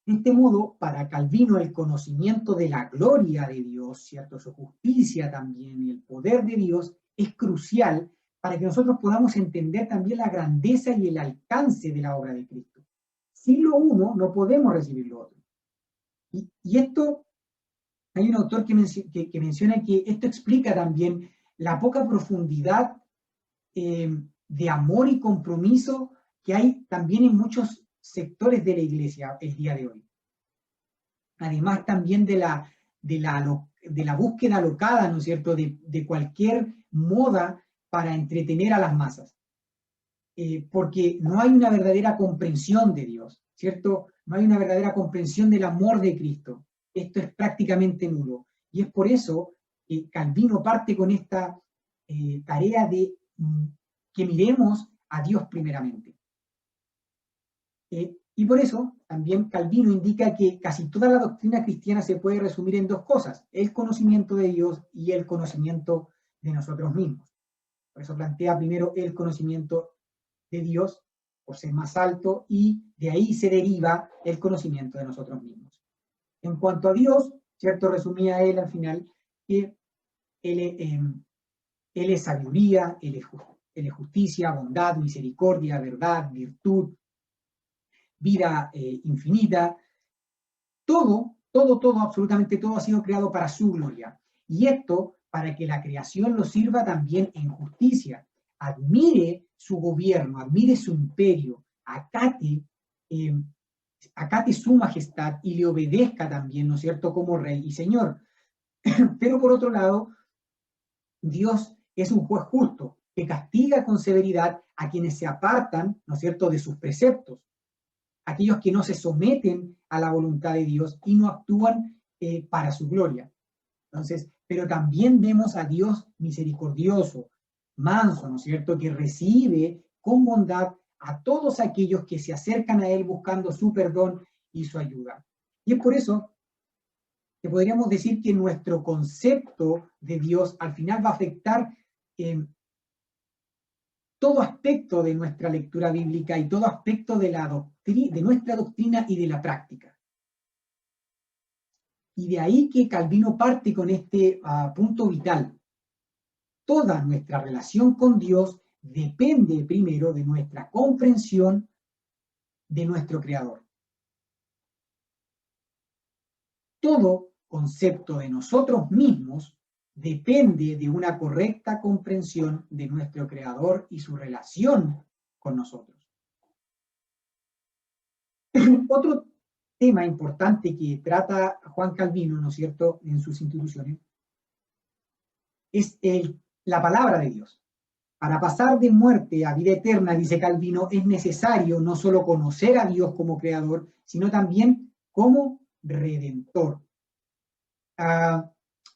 de este modo, para Calvino, el conocimiento de la gloria de Dios, ¿cierto?, su justicia también y el poder de Dios es crucial para que nosotros podamos entender también la grandeza y el alcance de la obra de Cristo. Sin lo uno no podemos recibir lo otro. Y esto, hay un autor que menciona que esto explica también la poca profundidad de amor y compromiso que hay también en muchos sectores de la iglesia el día de hoy. Además también de la búsqueda alocada, ¿no es cierto?, de cualquier moda para entretener a las masas. Porque no hay una verdadera comprensión de Dios, ¿cierto? No hay una verdadera comprensión del amor de Cristo. Esto es prácticamente nulo. Y es por eso que Calvino parte con esta tarea de que miremos a Dios primeramente. Y por eso también Calvino indica que casi toda la doctrina cristiana se puede resumir en dos cosas: el conocimiento de Dios y el conocimiento de nosotros mismos. Por eso plantea primero el conocimiento de Dios, por ser más alto, y de ahí se deriva el conocimiento de nosotros mismos. En cuanto a Dios, ¿cierto?, resumía él al final que Él es sabiduría, Él es justicia, bondad, misericordia, verdad, virtud, vida infinita. Todo, absolutamente todo ha sido creado para su gloria. Y esto para que la creación lo sirva también en justicia. Admire su gobierno, admire su imperio, acate su majestad y le obedezca también, ¿no es cierto?, como rey y señor. Pero por otro lado, Dios es un juez justo que castiga con severidad a quienes se apartan, ¿no es cierto?, de sus preceptos, aquellos que no se someten a la voluntad de Dios y no actúan para su gloria. Entonces, pero también vemos a Dios misericordioso, manso, ¿no es cierto?, que recibe con bondad a todos aquellos que se acercan a Él buscando su perdón y su ayuda. Y es por eso que podríamos decir que nuestro concepto de Dios al final va a afectar todo aspecto de nuestra lectura bíblica y todo aspecto de nuestra doctrina y de la práctica. Y de ahí que Calvino parte con este punto vital. Toda nuestra relación con Dios depende primero de nuestra comprensión de nuestro Creador. Todo concepto de nosotros mismos depende de una correcta comprensión de nuestro Creador y su relación con nosotros. Otro tema importante que trata Juan Calvino, ¿no es cierto?, en sus instituciones, es la palabra de Dios. Para pasar de muerte a vida eterna, dice Calvino, es necesario no solo conocer a Dios como creador, sino también como redentor.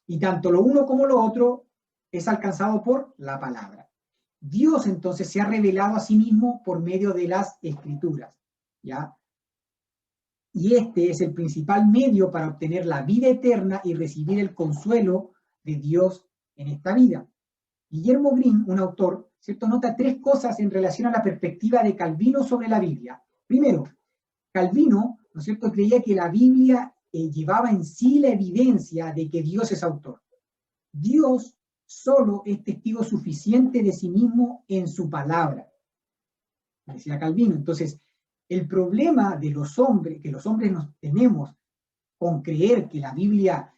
Y tanto lo uno como lo otro es alcanzado por la palabra. Dios entonces se ha revelado a sí mismo por medio de las Escrituras, ¿ya? Y este es el principal medio para obtener la vida eterna y recibir el consuelo de Dios en esta vida. Guillermo Green, un autor, ¿cierto?, nota tres cosas en relación a la perspectiva de Calvino sobre la Biblia. Primero, Calvino, ¿no es cierto?, creía que la Biblia llevaba en sí la evidencia de que Dios es autor. Dios solo es testigo suficiente de sí mismo en su palabra, decía Calvino. Entonces, el problema de los hombres, que los hombres nos tenemos con creer que la Biblia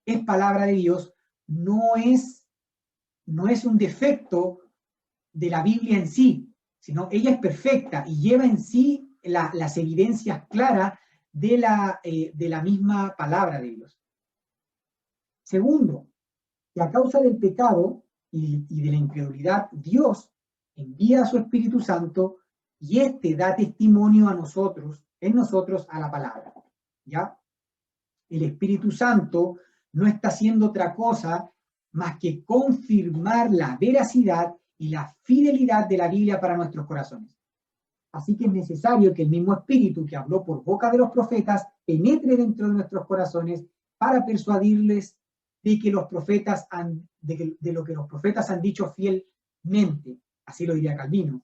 es palabra de Dios, no es un defecto de la Biblia en sí, sino ella es perfecta y lleva en sí las evidencias claras de la misma palabra de Dios. Segundo, que a causa del pecado y de la incredulidad, Dios envía a su Espíritu Santo y éste da testimonio en nosotros a la palabra, ¿ya? El Espíritu Santo no está haciendo otra cosa más que confirmar la veracidad y la fidelidad de la Biblia para nuestros corazones. Así que es necesario que el mismo Espíritu que habló por boca de los profetas penetre dentro de nuestros corazones para persuadirles de que los profetas de lo que los profetas han dicho fielmente. Así lo diría Calvino.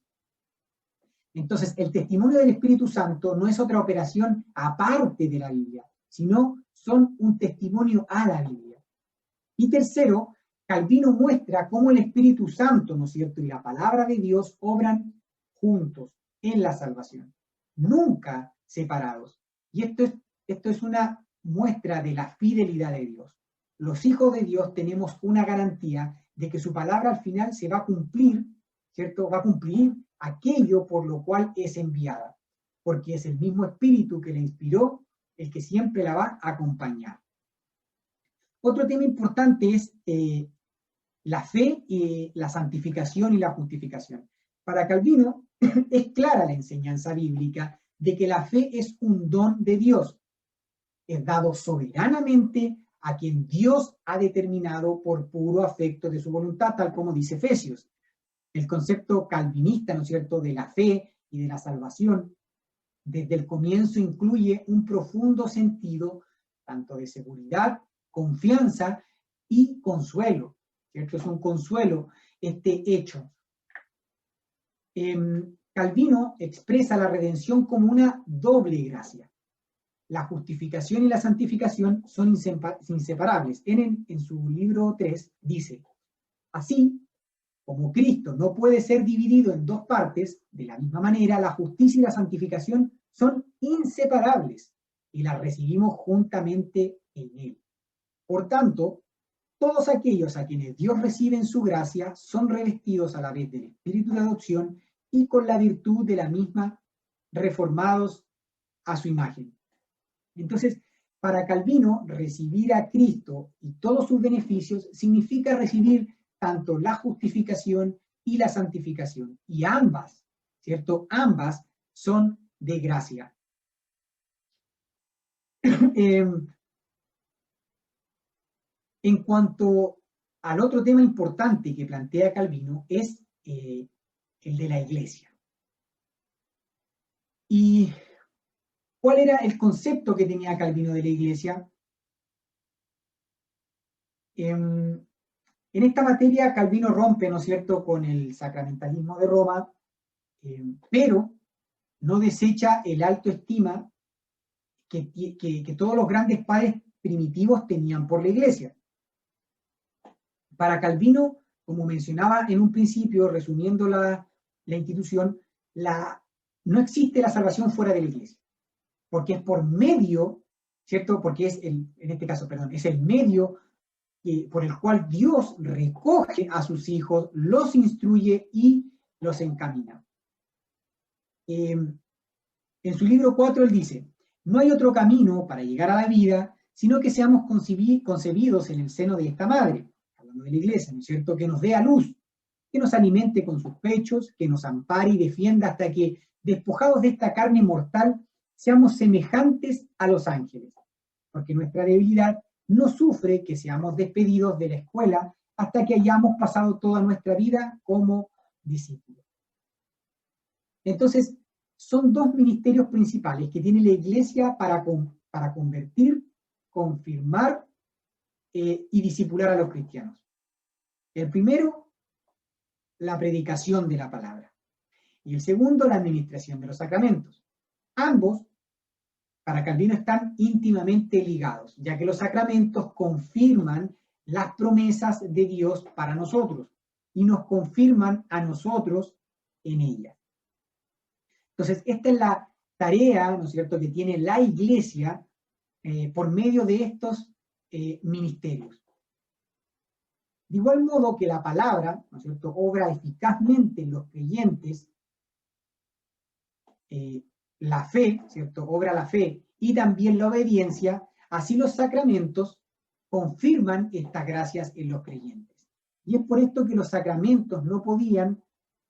Entonces, el testimonio del Espíritu Santo no es otra operación aparte de la Biblia, sino son un testimonio a la Biblia. Y tercero, Calvino muestra cómo el Espíritu Santo, ¿no es cierto?, y la palabra de Dios obran juntos en la salvación, nunca separados. Y esto es una muestra de la fidelidad de Dios. Los hijos de Dios tenemos una garantía de que su palabra al final se va a cumplir, ¿cierto? Va a cumplir aquello por lo cual es enviada, porque es el mismo Espíritu que la inspiró el que siempre la va a acompañar. Otro tema importante es la fe, la santificación y la justificación. Para Calvino es clara la enseñanza bíblica de que la fe es un don de Dios, es dado soberanamente a quien Dios ha determinado por puro afecto de su voluntad, tal como dice Efesios. El concepto calvinista, ¿no es cierto?, de la fe y de la salvación, desde el comienzo incluye un profundo sentido tanto de seguridad, confianza y consuelo, ¿cierto? Es un consuelo este hecho. Calvino expresa la redención como una doble gracia. La justificación y la santificación son inseparables. En su libro 3 dice, así como Cristo no puede ser dividido en dos partes, de la misma manera la justicia y la santificación son inseparables y las recibimos juntamente en Él. Por tanto, todos aquellos a quienes Dios recibe en su gracia son revestidos a la vez del espíritu de adopción y con la virtud de la misma, reformados a su imagen. Entonces, para Calvino, recibir a Cristo y todos sus beneficios significa recibir tanto la justificación y la santificación. Y ambas, ¿cierto? Ambas son de gracia. En cuanto al otro tema importante que plantea Calvino es el de la iglesia. ¿Y cuál era el concepto que tenía Calvino de la iglesia? En esta materia Calvino rompe, ¿no es cierto?, con el sacramentalismo de Roma, pero no desecha el alto estima que todos los grandes padres primitivos tenían por la iglesia. Para Calvino, como mencionaba en un principio, resumiendo la institución, no existe la salvación fuera de la iglesia, porque es por medio, ¿cierto? Porque es en este caso, perdón, es el medio por el cual Dios recoge a sus hijos, los instruye y los encamina. En su libro 4 él dice, no hay otro camino para llegar a la vida, sino que seamos concebidos en el seno de esta madre, hablando de la iglesia, ¿no es cierto?, que nos dé a luz, que nos alimente con sus pechos, que nos ampare y defienda hasta que, despojados de esta carne mortal, seamos semejantes a los ángeles, porque nuestra debilidad no sufre que seamos despedidos de la escuela hasta que hayamos pasado toda nuestra vida como discípulos. Entonces, son dos ministerios principales que tiene la iglesia para convertir, confirmar y discipular a los cristianos. El primero, la predicación de la palabra. Y el segundo, la administración de los sacramentos. Ambos, para Calvino, están íntimamente ligados, ya que los sacramentos confirman las promesas de Dios para nosotros y nos confirman a nosotros en ellas. Entonces, esta es la tarea, ¿no es cierto?, que tiene la iglesia por medio de estos ministerios. De igual modo que la palabra, ¿no es cierto?, obra eficazmente en los creyentes, la fe, ¿cierto?, obra la fe y también la obediencia, así los sacramentos confirman estas gracias en los creyentes. Y es por esto que los sacramentos no podían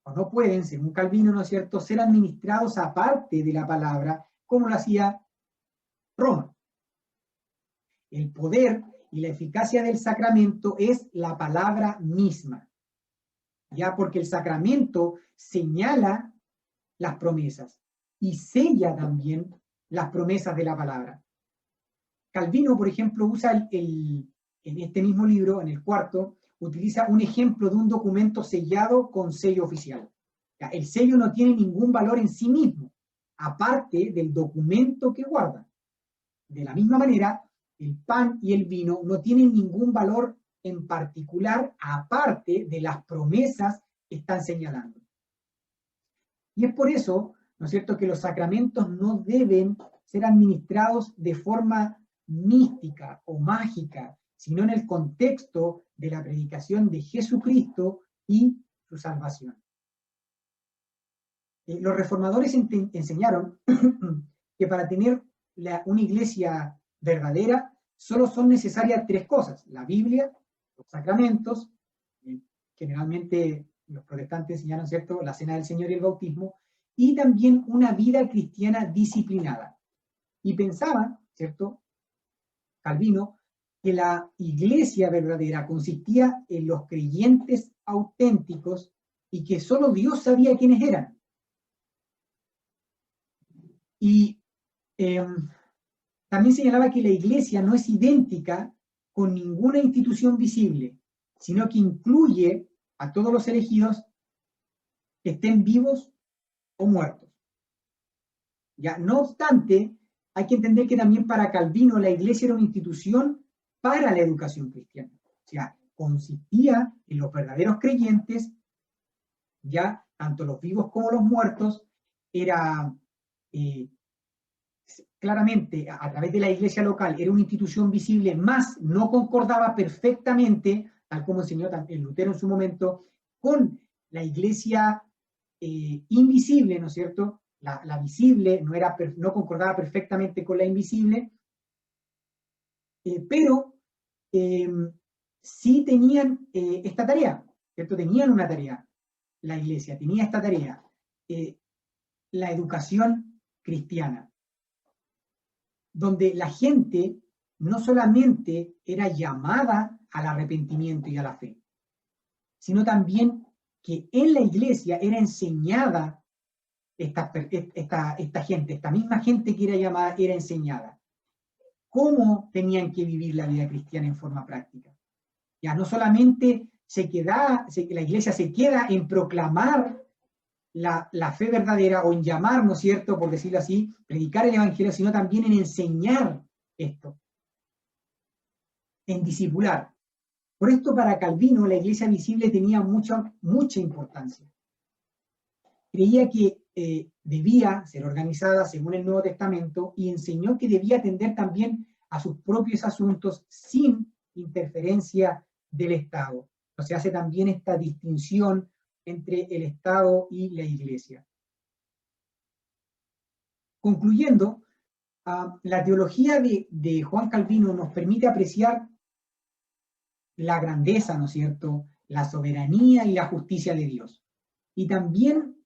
o no pueden, según Calvino, ¿no es cierto?, ser administrados aparte de la palabra, como lo hacía Roma. El poder y la eficacia del sacramento es la palabra misma, ya porque el sacramento señala las promesas y sella también las promesas de la palabra. Calvino, por ejemplo, usa en este mismo libro, en el cuarto, utiliza un ejemplo de un documento sellado con sello oficial. Ya, el sello no tiene ningún valor en sí mismo, aparte del documento que guarda. De la misma manera, el pan y el vino no tienen ningún valor en particular, aparte de las promesas que están señalando. Y es por eso, ¿no es cierto?, que los sacramentos no deben ser administrados de forma mística o mágica, sino en el contexto de la predicación de Jesucristo y su salvación. Los reformadores enseñaron que para tener una iglesia verdadera solo son necesarias tres cosas: la Biblia, los sacramentos, generalmente los protestantes enseñaron, ¿cierto?, la cena del Señor y el bautismo, y también una vida cristiana disciplinada. Y pensaba, ¿cierto?, Calvino, que la iglesia verdadera consistía en los creyentes auténticos y que solo Dios sabía quiénes eran. Y también señalaba que la iglesia no es idéntica con ninguna institución visible, sino que incluye a todos los elegidos, que estén vivos o muertos. Ya, no obstante, hay que entender que también para Calvino la iglesia era una institución para la educación cristiana. O sea, consistía en los verdaderos creyentes, ya tanto los vivos como los muertos, era claramente a través de la iglesia local, era una institución visible, más no concordaba perfectamente, tal como enseñó también Lutero en su momento, con la iglesia invisible, ¿no es cierto? La visible no concordaba perfectamente con la invisible, pero sí tenían esta tarea, ¿cierto? Tenían una tarea, la iglesia tenía esta tarea, la educación cristiana, donde la gente no solamente era llamada al arrepentimiento y a la fe, sino también que en la iglesia era enseñada esta gente, esta misma gente que era llamada, era enseñada cómo tenían que vivir la vida cristiana en forma práctica. Ya no solamente la iglesia se queda en proclamar la fe verdadera o en llamar, ¿no es cierto?, por decirlo así, predicar el evangelio, sino también en enseñar esto, en discipular. Por esto, para Calvino, la iglesia visible tenía mucha importancia. Creía que debía ser organizada según el Nuevo Testamento y enseñó que debía atender también a sus propios asuntos sin interferencia del Estado. O sea, hace también esta distinción entre el Estado y la Iglesia. Concluyendo, la teología de Juan Calvino nos permite apreciar la grandeza, ¿no es cierto?, la soberanía y la justicia de Dios. Y también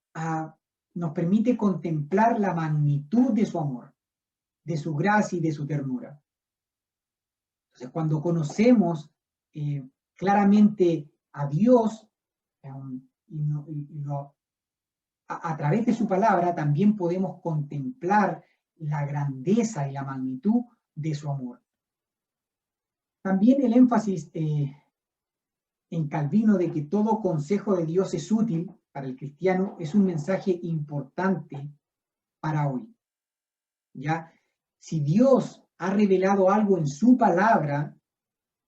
nos permite contemplar la magnitud de su amor, de su gracia y de su ternura. Entonces, cuando conocemos claramente a Dios, a través de su palabra, también podemos contemplar la grandeza y la magnitud de su amor. También el énfasis en Calvino de que todo consejo de Dios es útil para el cristiano es un mensaje importante para hoy. ¿Ya? Si Dios ha revelado algo en su palabra,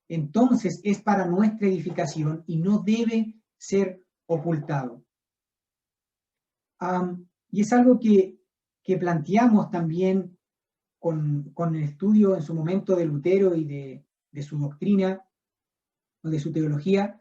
entonces es para nuestra edificación y no debe ser ocultado. Y es algo que planteamos también con el estudio en su momento de Lutero y de su doctrina o de su teología,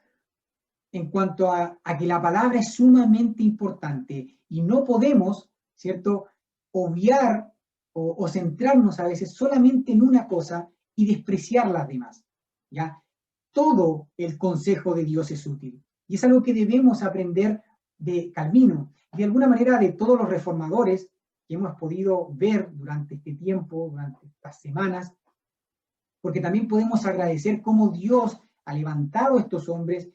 en cuanto a que la palabra es sumamente importante y no podemos, ¿cierto?, obviar o centrarnos a veces solamente en una cosa y despreciar las demás, ¿ya? Todo el consejo de Dios es útil. Y es algo que debemos aprender de Calvino, de alguna manera de todos los reformadores que hemos podido ver durante este tiempo, durante estas semanas, porque también podemos agradecer cómo Dios ha levantado a estos hombres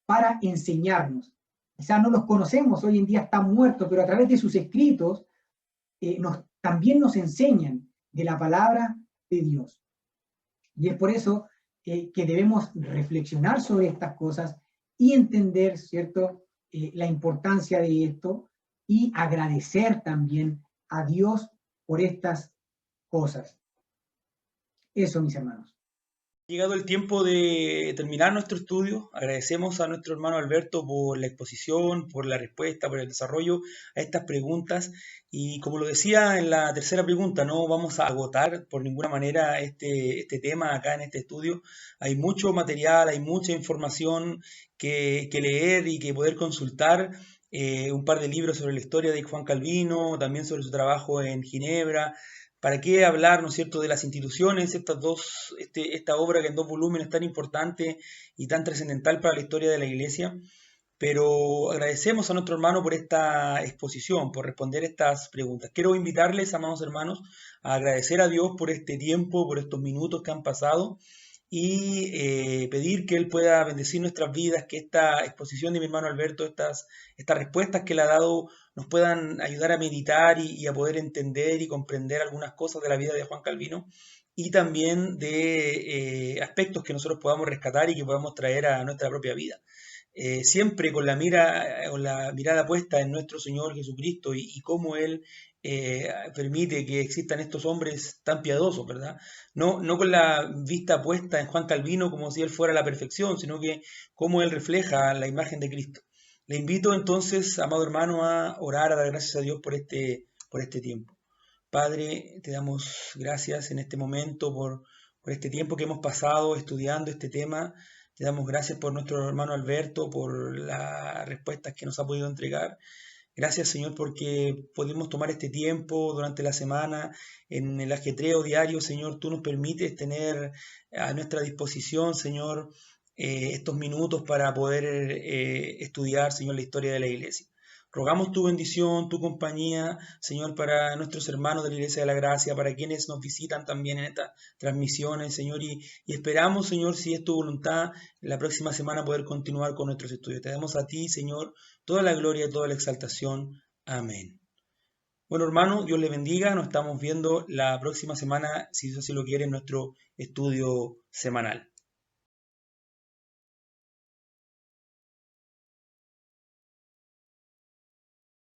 para enseñarnos. Quizás no los conocemos, hoy en día están muertos, pero a través de sus escritos también nos enseñan de la palabra de Dios. Y es por eso que debemos reflexionar sobre estas cosas y entender, ¿cierto?, la importancia de esto y agradecer también a Dios por estas cosas. Eso, mis hermanos. Llegado el tiempo de terminar nuestro estudio, agradecemos a nuestro hermano Alberto por la exposición, por la respuesta, por el desarrollo a estas preguntas. Y como lo decía en la tercera pregunta, no vamos a agotar por ninguna manera este tema acá en este estudio. Hay mucho material, hay mucha información que leer y que poder consultar. Un par de libros sobre la historia de Juan Calvino, también sobre su trabajo en Ginebra. ¿Para qué hablar, ¿no es cierto?, de las instituciones, esta obra que en 2 volúmenes tan importante y tan trascendental para la historia de la Iglesia? Pero agradecemos a nuestro hermano por esta exposición, por responder estas preguntas. Quiero invitarles, amados hermanos, a agradecer a Dios por este tiempo, por estos minutos que han pasado y pedir que Él pueda bendecir nuestras vidas, que esta exposición de mi hermano Alberto, estas respuestas que Él ha dado, nos puedan ayudar a meditar y a poder entender y comprender algunas cosas de la vida de Juan Calvino y también de aspectos que nosotros podamos rescatar y que podamos traer a nuestra propia vida. Siempre con la mirada puesta en nuestro Señor Jesucristo y cómo Él permite que existan estos hombres tan piadosos, ¿verdad? No con la vista puesta en Juan Calvino como si él fuera la perfección, sino que cómo él refleja la imagen de Cristo. Le invito entonces, amado hermano, a orar, a dar gracias a Dios por este tiempo. Padre, te damos gracias en este momento por este tiempo que hemos pasado estudiando este tema. Te damos gracias por nuestro hermano Alberto, por las respuestas que nos ha podido entregar. Gracias, Señor, porque podemos tomar este tiempo durante la semana en el ajetreo diario. Señor, tú nos permites tener a nuestra disposición, Señor, estos minutos para poder estudiar, Señor, la historia de la Iglesia. Rogamos tu bendición, tu compañía, Señor, para nuestros hermanos de la Iglesia de la Gracia, para quienes nos visitan también en estas transmisiones, Señor, y esperamos, Señor, si es tu voluntad, la próxima semana poder continuar con nuestros estudios. Te damos a ti, Señor, toda la gloria y toda la exaltación. Amén. Bueno, hermano, Dios le bendiga. Nos estamos viendo la próxima semana, si Dios así lo quiere, en nuestro estudio semanal.